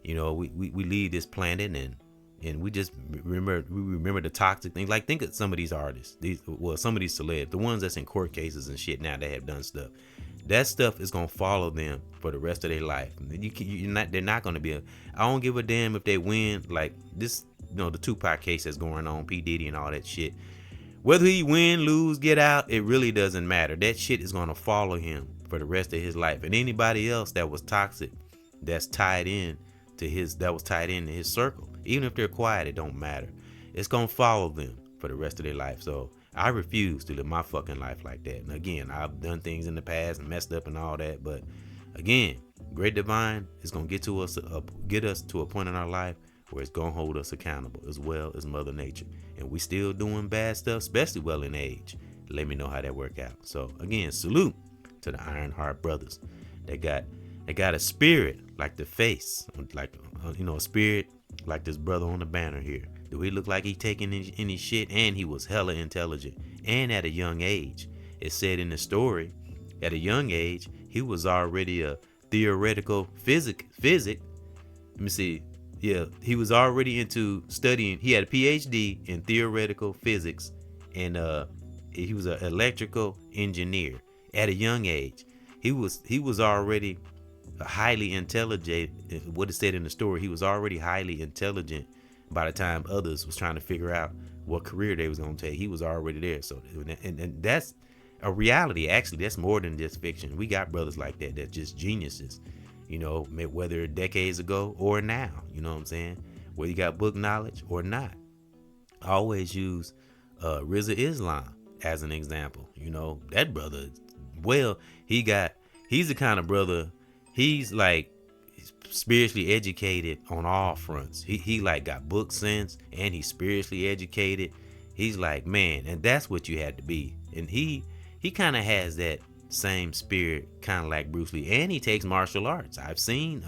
you know, we leave this planet and we just remember the toxic things. Like, think of some of these artists, some of these celebs, the ones that's in court cases and shit now that have done stuff. That stuff is gonna follow them for the rest of their life. They're not gonna be I don't give a damn if they win. Like this, you know, the Tupac case that's going on, P. Diddy and all that shit. Whether he win, lose, get out, it really doesn't matter. That shit is gonna follow him for the rest of his life. And anybody else that was toxic, that was tied in to his circle, even if they're quiet, it don't matter. It's gonna follow them for the rest of their life. So I refuse to live my fucking life like that. And again, I've done things in the past and messed up and all that, but again, Great Divine is gonna get us to a point in our life where it's gonna hold us accountable, as well as Mother Nature. And we still doing bad stuff, especially well in age. Let me know how that work out. So again, salute to the Ironheart brothers. They got a spirit like the face, like you know, a spirit like this brother on the banner here. Do he look like he taking any shit? And he was hella intelligent. And at a young age, it said in the story, at a young age, he was already a theoretical physic. Let me see. Yeah, he was already into studying. He had a PhD in theoretical physics, and he was an electrical engineer at a young age. He was already highly intelligent. What it said in the story, he was already highly intelligent by the time others was trying to figure out what career they was going to take. He was already there. So and that's a reality. Actually, that's more than just fiction. We got brothers like that that's just geniuses, you know, whether decades ago or now, you know what I'm saying, whether you got book knowledge or not. I always use Rizza Islam as an example. You know, that brother, well, he's the kind of brother, he's like spiritually educated on all fronts. He like got book sense, and he's spiritually educated, He's like, man, and that's what you had to be. And he kind of has that same spirit, kind of like Bruce Lee, and he takes martial arts. I've seen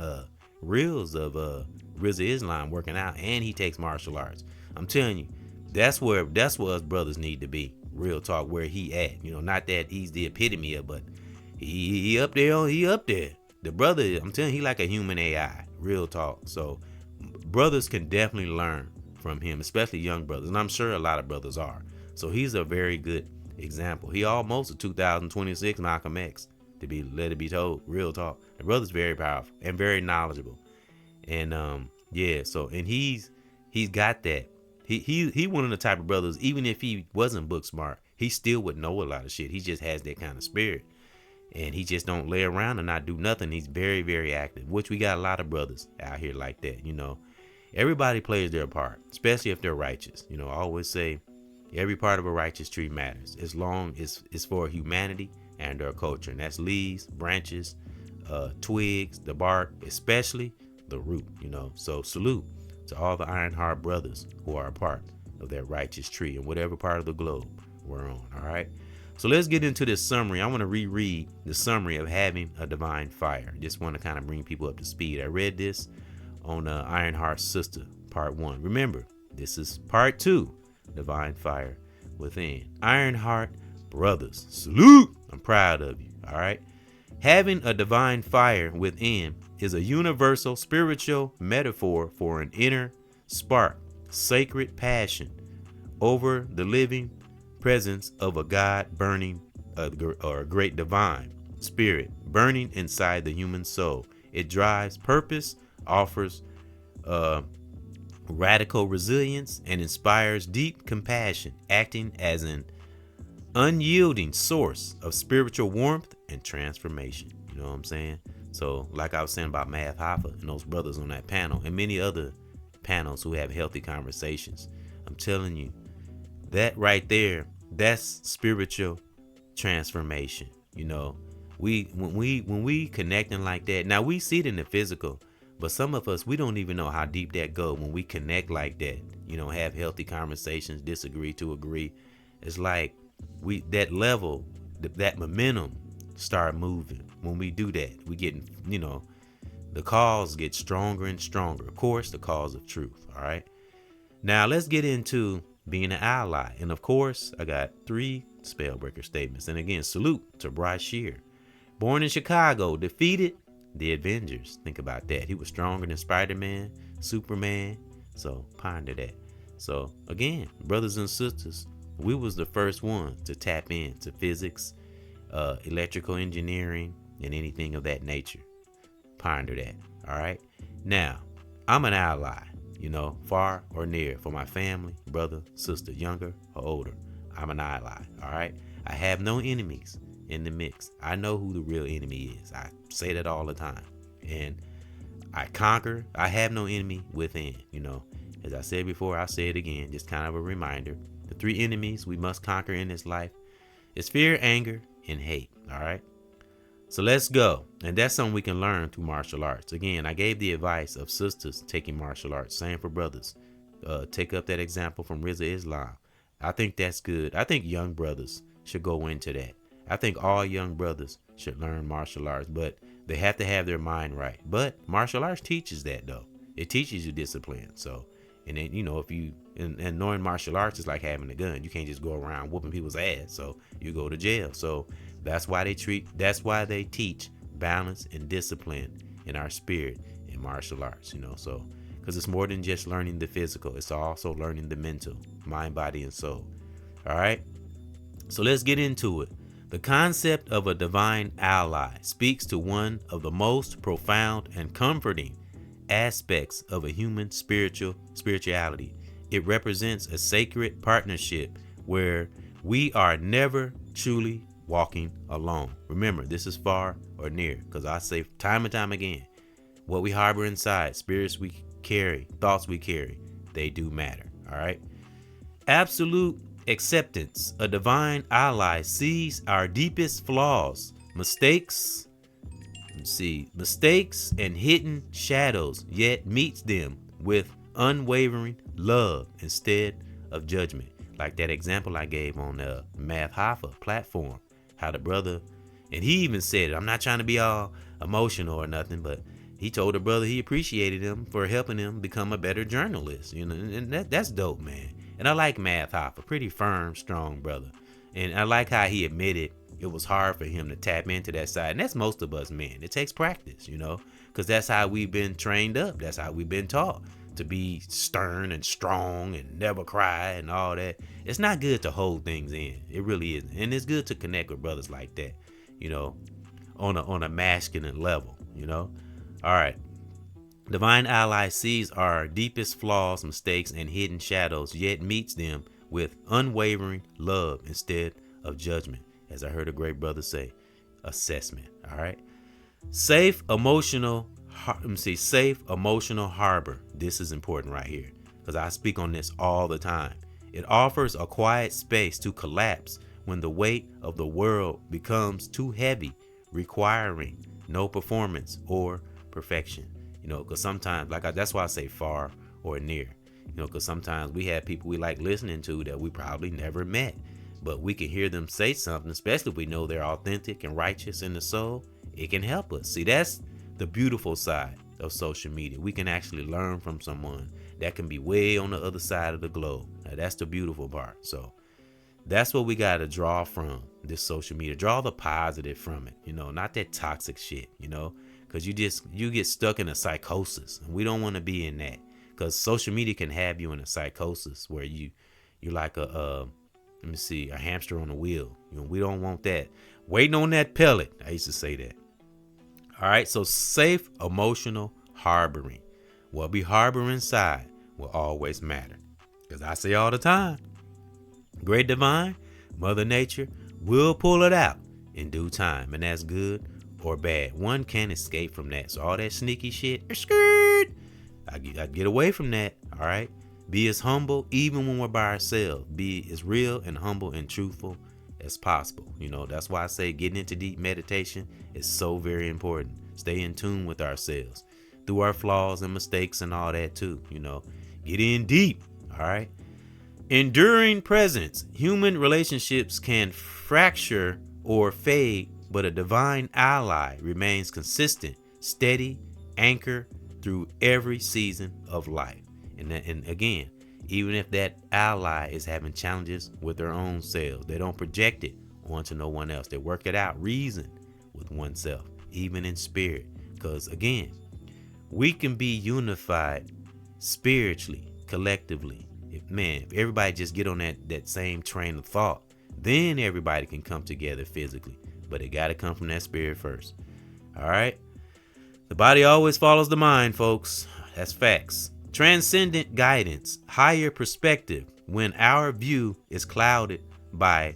reels of RZA Islam working out, and he takes martial arts. I'm telling you, that's where us brothers need to be. Real talk, where he at. Not that he's the epitome of, but he up there. He up there. The brother, I'm telling you, he like a human AI. Real talk. So brothers can definitely learn from him, especially young brothers, and I'm sure a lot of brothers are. So he's a very good example. He almost a 2026 Malcolm X, to be let it be told. Real talk. The brother's very powerful and very knowledgeable. And so and he's got that. He one of the type of brothers, even if he wasn't book smart, he still would know a lot of shit. He just has that kind of spirit. And he just don't lay around and not do nothing. He's very, very active, which we got a lot of brothers out here like that. Everybody plays their part, especially if they're righteous. I always say every part of a righteous tree matters, as long as it's for humanity and our culture. And that's leaves, branches, twigs, the bark, especially the root. So salute to all the Ironheart brothers who are a part of that righteous tree in whatever part of the globe we're on. All right. So let's get into this summary. I want to reread the summary of having a divine fire. Just want to kind of bring people up to speed. I read this on Ironheart's Sister, part 1. Remember, this is part 2, Divine Fire Within. Ironheart brothers, salute. I'm proud of you. All right. Having a divine fire within is a universal spiritual metaphor for an inner spark, sacred passion over the living presence of a God burning, or a great divine spirit burning inside the human soul. It drives purpose, offers radical resilience, and inspires deep compassion, acting as an unyielding source of spiritual warmth and transformation. You know what I'm saying? So like I was saying about Math Hoffa and those brothers on that panel and many other panels who have healthy conversations, I'm telling you, that right there, that's spiritual transformation. When we connecting like that, now we see it in the physical, but some of us, we don't even know how deep that go when we connect like that. Have healthy conversations, disagree to agree. It's like that level, that momentum start moving. When we do that, we get, the cause gets stronger and stronger. Of course, the cause of truth. All right. Now let's get into being an ally. And of course, I got 3 spellbreaker statements. And again, salute to Bryce Shear. Born in Chicago, defeated the Avengers. Think about that. He was stronger than Spider-Man, Superman. So ponder that. So again, brothers and sisters, we was the first ones to tap into physics, electrical engineering, and anything of that nature. Ponder that. All right. Now, I'm an ally. Far or near, for my family, brother, sister, younger or older. I'm an ally. All right. I have no enemies in the mix. I know who the real enemy is. I say that all the time. And I conquer. I have no enemy within. As I said before, I'll say it again. Just kind of a reminder. The 3 enemies we must conquer in this life is fear, anger, and hate. All right. So let's go. And that's something we can learn through martial arts. Again, I gave the advice of sisters taking martial arts. Same for brothers. Take up that example from RZA Islam. I think that's good. I think young brothers should go into that. I think all young brothers should learn martial arts, but they have to have their mind right. But martial arts teaches that, though. It teaches you discipline. So, and then, if you, and knowing martial arts is like having a gun. You can't just go around whooping people's ass. So you go to jail. So that's why they teach balance and discipline in our spirit in martial arts, so because it's more than just learning the physical. It's also learning the mental, mind, body, and soul. All right. So let's get into it. The concept of a divine ally speaks to one of the most profound and comforting aspects of a human spirituality. It represents a sacred partnership where we are never truly walking alone. Remember, this is far or near, because I say time and time again, what we harbor inside, spirits we carry, thoughts we carry, they do matter. All right. Absolute acceptance. A divine ally sees our deepest flaws, mistakes and hidden shadows, yet meets them with unwavering love instead of judgment. Like that example I gave on the Math Hoffa platform, how the brother, and he even said it. I'm not trying to be all emotional or nothing, but he told the brother he appreciated him for helping him become a better journalist. You know, and that's dope, man. And I like Math Hoffa, pretty firm, strong brother. And I like how he admitted it was hard for him to tap into that side. And that's most of us men. It takes practice, you know, because that's how we've been trained up. That's how we've been taught to be stern and strong and never cry and all that. It's not good to hold things in. It really isn't. And it's good to connect with brothers like that, you know, on a masculine level, you know. All right. Divine Ally sees our deepest flaws, mistakes, and hidden shadows, yet meets them with unwavering love instead of judgment. As I heard a great brother say, assessment. All right. Safe emotional harbor. This is important right here because I speak on this all the time. It offers a quiet space to collapse when the weight of the world becomes too heavy, requiring no performance or perfection. You know, because sometimes, that's why I say far or near. You know, because sometimes we have people we like listening to that we probably never met, but we can hear them say something, especially if we know they're authentic and righteous in the soul. It can help us. See, that's the beautiful side of social media. We can actually learn from someone that can be way on the other side of the globe. Now, that's the beautiful part. So that's what we got to draw from this social media. Draw the positive from it, you know, not that toxic shit, you know, because you get stuck in a psychosis. And we don't want to be in that, because social media can have you in a psychosis where you're like a hamster on a wheel. You know, we don't want that. Waiting on that pellet. I used to say that. All right, so safe emotional harboring. What we harbor inside will always matter. Because I say all the time, great divine, Mother Nature will pull it out in due time. And that's good or bad. One can't escape from that. So all that sneaky shit, I get away from that. All right. Be as humble even when we're by ourselves. Be as real and humble and truthful as possible. You know, that's why I say getting into deep meditation is so very important. Stay in tune with ourselves through our flaws and mistakes and all that too. You know, get in deep. All right. Enduring presence. Human relationships can fracture or fade, but a divine ally remains consistent, steady, anchor through every season of life. And again, even if that ally is having challenges with their own selves, they don't project it onto no one else. They work it out, reason with oneself, even in spirit. Because again, we can be unified spiritually, collectively. If everybody just get on that same train of thought, then everybody can come together physically. But it got to come from that spirit first. All right. The body always follows the mind, folks. That's facts. Transcendent guidance, higher perspective. When our view is clouded by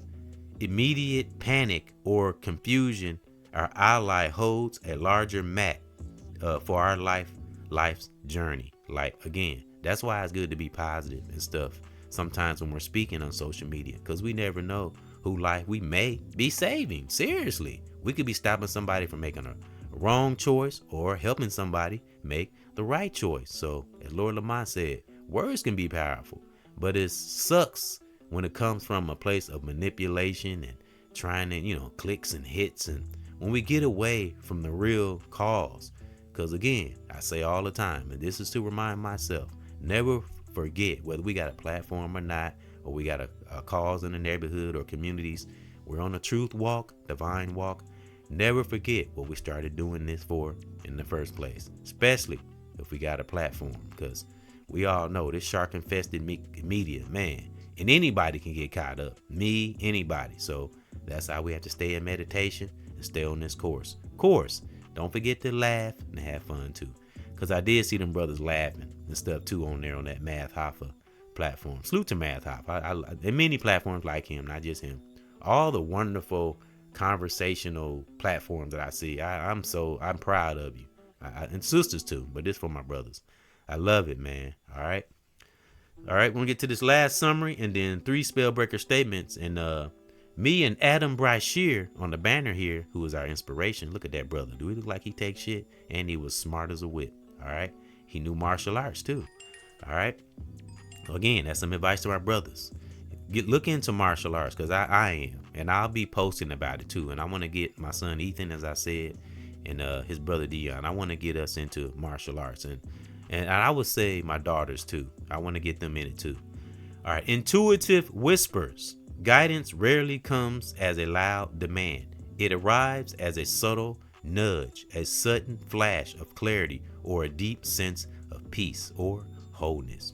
immediate panic or confusion, our ally holds a larger map for our life's journey. Like, again, that's why it's good to be positive and stuff sometimes when we're speaking on social media, because we never know who life we may be saving. Seriously, we could be stopping somebody from making a wrong choice or helping somebody make the right choice. So as Lord Lamont said, words can be powerful, but it sucks when it comes from a place of manipulation and trying to, clicks and hits. And when we get away from the real cause, because again, I say all the time, and this is to remind myself, never forget, whether we got a platform or not, or we got a cause in the neighborhood or communities, we're on a truth walk, divine walk. Never forget what we started doing this for in the first place, especially if we got a platform, because we all know this shark infested media, man, and anybody can get caught up. Me, anybody. So that's how we have to stay in meditation and stay on this course. Don't forget to laugh and have fun too, because I did see them brothers laughing and stuff too on there on that Math Hoffa platform. Salute to Math Hoffa. And many platforms like him, not just him. All the wonderful conversational platforms that I see, I'm proud of you, and sisters too, but this for my brothers. I love it, man. All right, we're gonna get to this last summary and then 3 spellbreaker statements. And me and Adam Brashear on the banner here, who is our inspiration. Look at that brother. Do he look like he takes shit? And he was smart as a whip. All right, he knew martial arts too. All right, again, that's some advice to our brothers. look into martial arts, because I am, and I'll be posting about it too. And I want to get my son Ethan, as I said, and his brother Dion. I want to get us into martial arts, and I would say my daughters too. I want to get them in it too. All right, intuitive whispers. Guidance rarely comes as a loud demand. It arrives as a subtle nudge, a sudden flash of clarity, or a deep sense of peace or wholeness.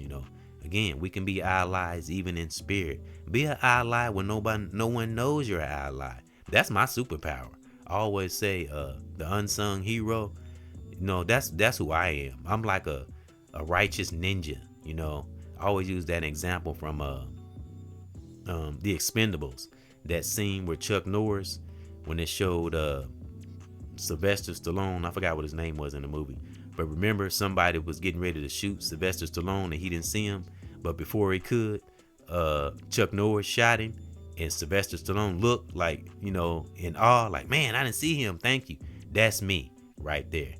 Again, we can be allies even in spirit. Be an ally when no one knows you're an ally. That's my superpower. I always say, the unsung hero. That's who I am. I'm like a righteous ninja. I always use that example from The Expendables. That scene where Chuck Norris, when it showed Sylvester Stallone, I forgot what his name was in the movie, but remember, somebody was getting ready to shoot Sylvester Stallone and he didn't see him, but before he could, Chuck Norris shot him, and Sylvester Stallone looked like, in awe, like, man, I didn't see him, thank you. That's me right there.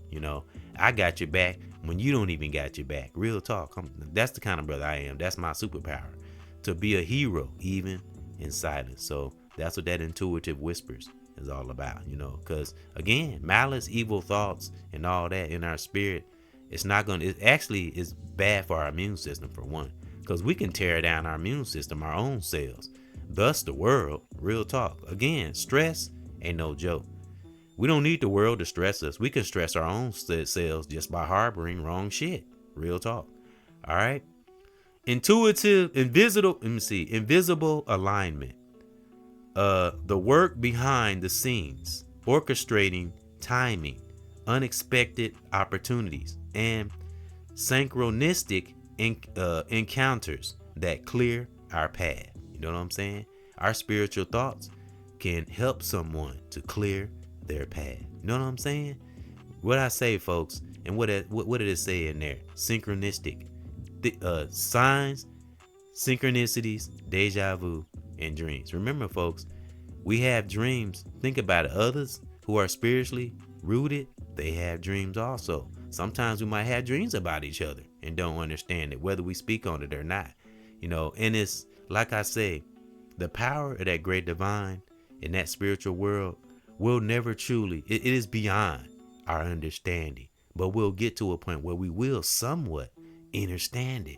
I got your back when you don't even got your back. Real talk. That's the kind of brother I am. That's my superpower, to be a hero even in silence. So that's what that intuitive whispers is all about, because again, malice, evil thoughts, and all that in our spirit, it actually is bad for our immune system, for one, because we can tear down our immune system, our own cells, thus the world. Real talk. Again, stress ain't no joke. We don't need the world to stress us. We can stress our own cells just by harboring wrong shit. Real talk. All right. Invisible alignment. The work behind the scenes, orchestrating timing, unexpected opportunities, and synchronistic encounters that clear our path. You know what I'm saying? Our spiritual thoughts can help someone to clear their path. You know what I'm saying? What I say, folks, and what did it say in there? Synchronistic signs, synchronicities, deja vu, and dreams. Remember, folks, we have dreams. Think about it. Others who are spiritually rooted, they have dreams also. Sometimes we might have dreams about each other and don't understand it, whether we speak on it or not. And it's like I say, the power of that great divine in that spiritual world will never truly, it is beyond our understanding, but we'll get to a point where we will somewhat understand it.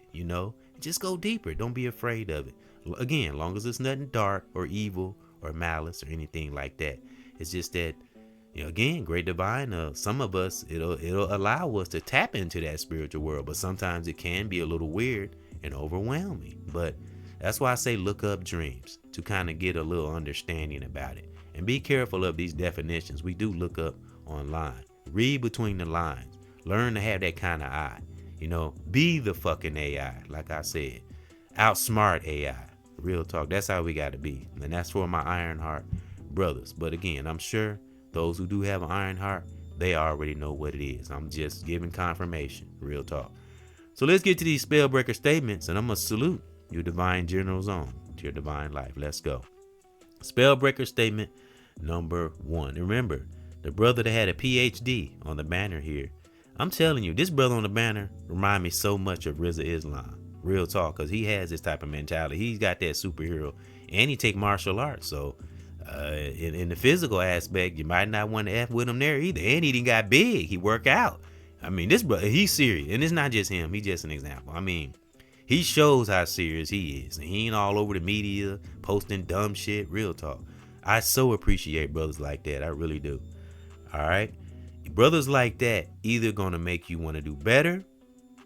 Just go deeper. Don't be afraid of it. Again, long as it's nothing dark or evil or malice or anything like that. It's just that, again, great divine, some of us, it'll allow us to tap into that spiritual world, but sometimes it can be a little weird and overwhelming. But that's why I say look up dreams, to kind of get a little understanding about it. And be careful of these definitions we do look up online. Read between the lines. Learn to have that kind of eye. Be the fucking AI, like I said. Outsmart AI. Real talk. That's how we got to be. And that's for my Iron Heart brothers. But again, I'm sure those who do have an Iron Heart, they already know what it is. I'm just giving confirmation. Real talk. So let's get to these spellbreaker statements, and I'm going to salute your divine generals on to your divine life. Let's go. Spellbreaker statement number 1. Remember, the brother that had a PhD on the banner here, I'm telling you, this brother on the banner remind me so much of Rizza Islam. Real talk, because he has this type of mentality. He's got that superhero, and he take martial arts. So in the physical aspect, you might not want to F with him there either. And he done got big. He work out. I mean, this brother, he's serious. And it's not just him. He's just an example. I mean, he shows how serious he is. And he ain't all over the media posting dumb shit. Real talk. I so appreciate brothers like that. I really do. All right. Brothers like that either going to make you want to do better,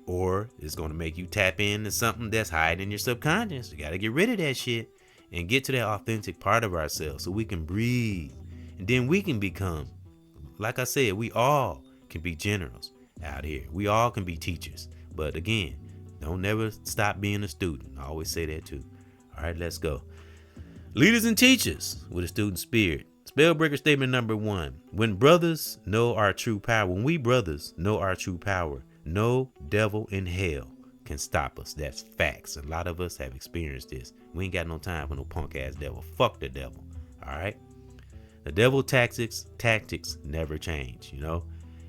or it's going to make you tap into something that's hiding in your subconscious. You got to get rid of that shit and get to that authentic part of ourselves so we can breathe. And then we can become, like I said, we all can be generals out here. We all can be teachers. But again, don't never stop being a student. I always say that too. All right, let's go. Leaders and teachers with a student spirit. Spellbreaker statement number 1. When brothers know our true power, when we brothers know our true power, no devil in hell can stop us. That's facts. A lot of us have experienced this. We ain't got no time for no punk ass devil. Fuck the devil. All right. The devil tactics never change.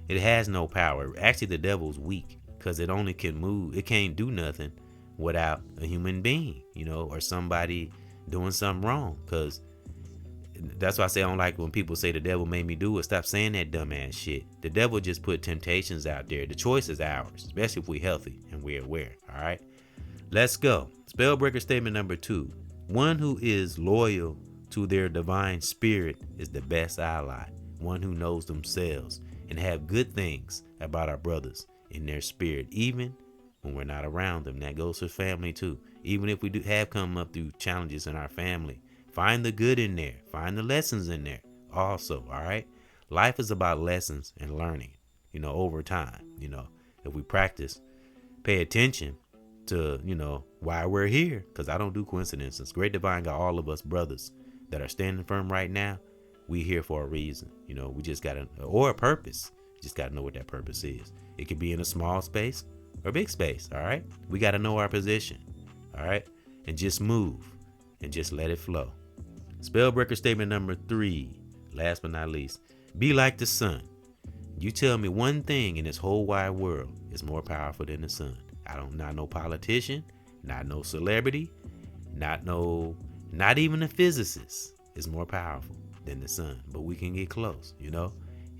It has no power. Actually, the devil's weak because it only can move. It can't do nothing without a human being, or somebody doing something wrong. Because that's why I say I don't like when people say the devil made me do it. Stop saying that dumbass shit. The devil just put temptations out there. The choice is ours, especially if we're healthy and we're aware. All right, let's go. Spellbreaker statement number 2. One who is loyal to their divine spirit is the best ally. One who knows themselves and have good things about our brothers in their spirit, even when we're not around them. That goes for family too. Even if we do have come up through challenges in our family, find the good in there. Find the lessons in there also. All right. Life is about lessons and learning, over time. If we practice, pay attention to, why we're here. Because I don't do coincidences. Great Divine got all of us brothers that are standing firm right now. We here for a reason. We just got or a purpose. Just got to know what that purpose is. It could be in a small space or big space. All right. We got to know our position. All right. And just move and just let it flow. Spellbreaker statement number 3. Last but not least, be like the sun. You tell me one thing in this whole wide world is more powerful than the sun. Not no politician, not no celebrity, not even a physicist is more powerful than the sun. But we can get close,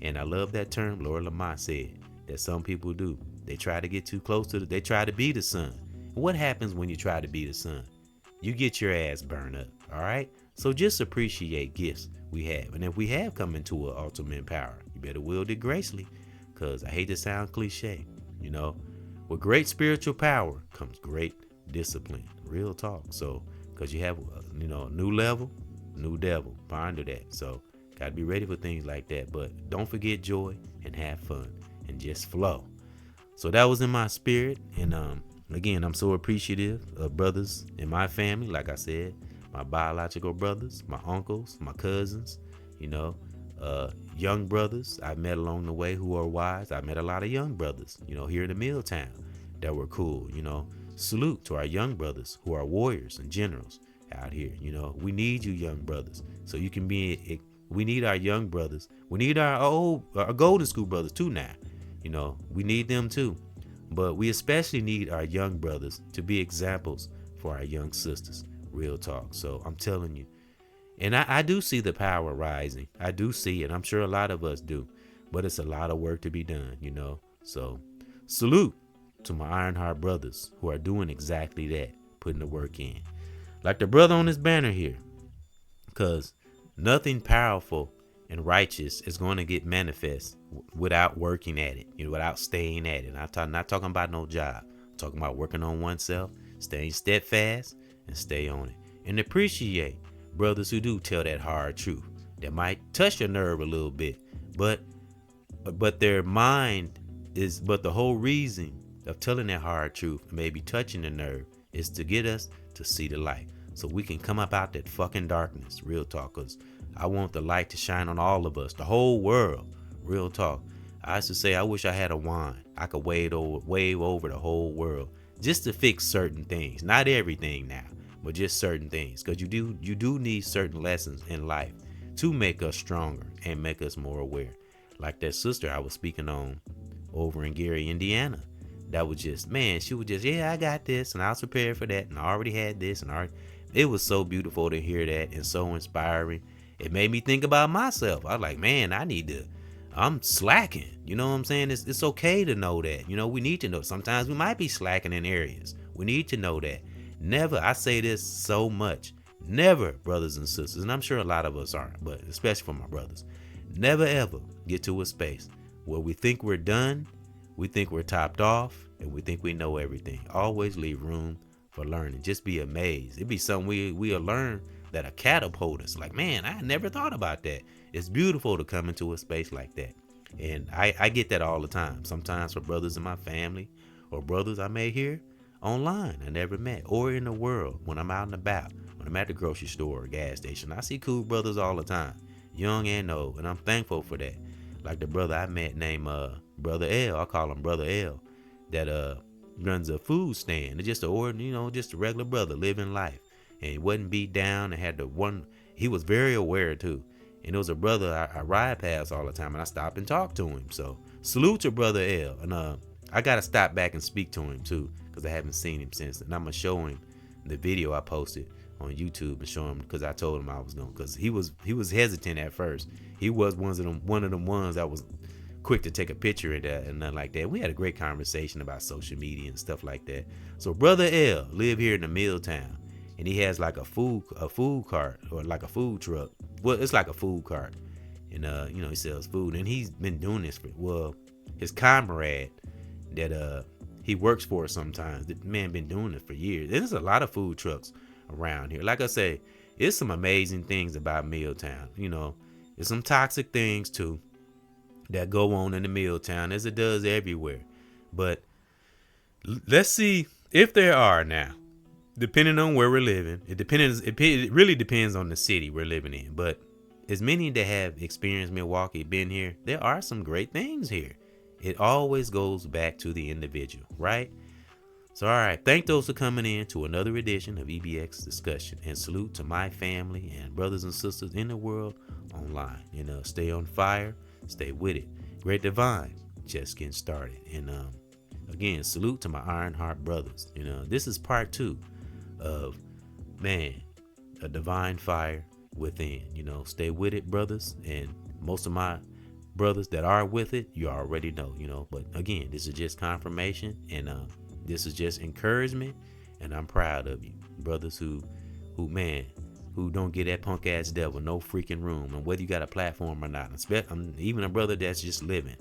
And I love that term Lord Lamont said that some people do. They try to get too close to they try to be the sun. What happens when you try to be the sun? You get your ass burned up, all right? So just appreciate gifts we have. And if we have come into an ultimate power, you better wield it gracefully, because I hate to sound cliche, With great spiritual power comes great discipline. Real talk. So, because you have, a new level, new devil. Ponder that. So, got to be ready for things like that. But don't forget joy and have fun and just flow. So that was in my spirit. And again, I'm so appreciative of brothers in my family. Like I said, my biological brothers, my uncles, my cousins, young brothers I've met along the way who are wise. I met a lot of young brothers, here in the Milltown that were cool. Salute to our young brothers who are warriors and generals out here. We need you young brothers so you can be. We need our young brothers. We need our golden school brothers too now. We need them too. But we especially need our young brothers to be examples for our young sisters. Real talk. So I'm telling you. And I do see the power rising. I do see it. I'm sure a lot of us do. But it's a lot of work to be done, So salute to my Ironheart brothers who are doing exactly that, putting the work in. Like the brother on this banner here. Because nothing powerful and righteous is going to get manifest without working at it, without staying at it. I'm not talking about no job. I'm talking about working on oneself, staying steadfast, and stay on it. And appreciate brothers who do tell that hard truth that might touch your nerve a little bit, but their mind is. But the whole reason of telling that hard truth, maybe touching the nerve, is to get us to see the light, so we can come up out that fucking darkness. Real talk, 'cause I want the light to shine on all of us, the whole world. Real talk. I used to say I wish I had a wand. I could wave over the whole world just to fix certain things. Not everything now, but just certain things. Because you do need certain lessons in life to make us stronger and make us more aware. Like that sister I was speaking on over in Gary, Indiana. That was just, man, she was just, yeah, I got this, and I was prepared for that, and I already had this, it was so beautiful to hear that and so inspiring. It made me think about myself. I was like, man, I'm slacking. You know what I'm saying? It's okay to know that. We need to know. Sometimes we might be slacking in areas. We need to know that. Never, I say this so much, never, brothers and sisters, and I'm sure a lot of us aren't, but especially for my brothers, never ever get to a space where we think we're done, we think we're topped off, and we think we know everything. Always leave room for learning. Just be amazed. It'd be something we'll learn that'll catapult us. Like, man, I never thought about that. It's beautiful to come into a space like that. And I get that all the time. Sometimes for brothers in my family or brothers I may hear online I never met, or in the world when I'm out and about, when I'm at the grocery store or gas station. I see cool brothers all the time, young and old, and I'm thankful for that. Like the brother I met named Brother L. I call him Brother L. That runs a food stand. It's just just a regular brother living life. And he wasn't beat down and had he was very aware too. And it was a brother I ride past all the time, and I stop and talk to him. So salute to Brother L. And I gotta stop back and speak to him too, because because I haven't seen him since. And I'm gonna show him the video I posted on YouTube and show him, because I told him I was going, because he was hesitant at first. He was one of them ones that was quick to take a picture of that and nothing like that. We had a great conversation about social media and stuff like that. So Brother L live here in the Milltown, and he has like a food cart, or like a food truck. Well, it's like a food cart, and he sells food, and he's been doing this for, his comrade that he works for sometimes, the man been doing it for years. There's a lot of food trucks around here. Like I say, it's some amazing things about Milltown. There's some toxic things too that go on in the Milltown, as it does everywhere. But let's see if there are now. Depending on where we're living, it really depends on the city we're living in. But as many that have experienced Milwaukee, been here, there are some great things here. It always goes back to the individual, right? So, all right, thank those for coming in to another edition of EBX Discussion, and salute to my family and brothers and sisters in the world online. Stay on fire, stay with it. Great Divine, just getting started. And again, salute to my Ironheart brothers. This is part 2 of, a divine fire within. Stay with it, brothers. And most of my brothers that are with it, you already know. But again, this is just confirmation, and this is just encouragement, and I'm proud of you, brothers who don't get that punk ass devil no freaking room, and whether you got a platform or not. Even a brother that's just living,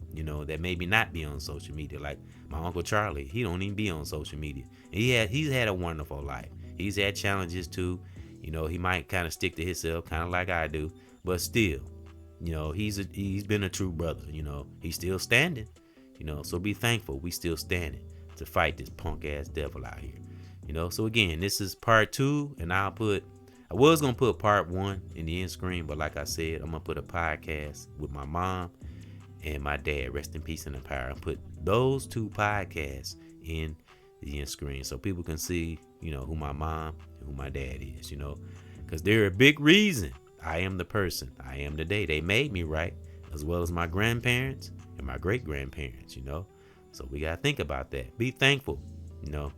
that maybe not be on social media, like my Uncle Charlie. He don't even be on social media. And he's had a wonderful life. He's had challenges too. He might kind of stick to himself, kind of like I do, but still, he's been a true brother. He's still standing. So be thankful we still standing to fight this punk ass devil out here. So again, this is part 2, and I was gonna put part 1 in the end screen, but like I said, I'm gonna put a podcast with my mom and my dad, rest in peace and in power, and put those 2 podcasts in the end screen so people can see, who my mom and who my dad is, because they're a big reason I am the person I am today. They made me, right, as well as my grandparents and my great grandparents. So we gotta think about that. Be thankful,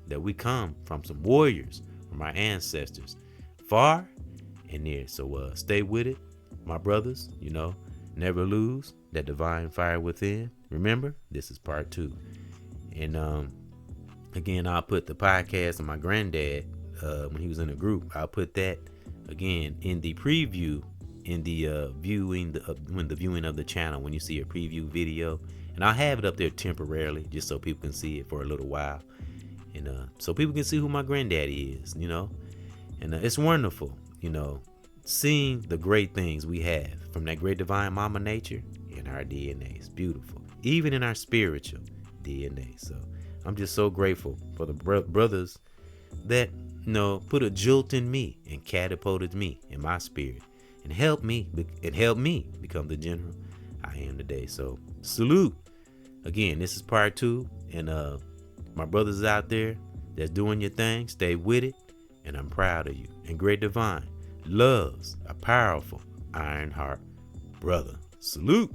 that we come from some warriors, from our ancestors, far and near. So stay with it, my brothers. Never lose that divine fire within. Remember, this is part 2. And again, I'll put the podcast of my granddad when he was in the group. I'll put that again in the preview, in the viewing of the channel, when you see a preview video. And I'll have it up there temporarily, just so people can see it for a little while, and so people can see who my granddaddy is. And it's wonderful, seeing the great things we have from that great divine mama nature in our DNA. It's beautiful, even in our spiritual DNA. So I'm just so grateful for the brothers that put a jolt in me and catapulted me in my spirit, and helped me become the general I am today. So salute. Again, this is part 2, and my brothers out there that's doing your thing, stay with it, and I'm proud of you. And Great Divine loves a powerful Ironheart brother. Salute.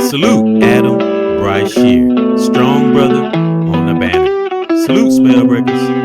Salute, Adam Bryce Shear, strong brother on the banner. Salute, Spellbreakers.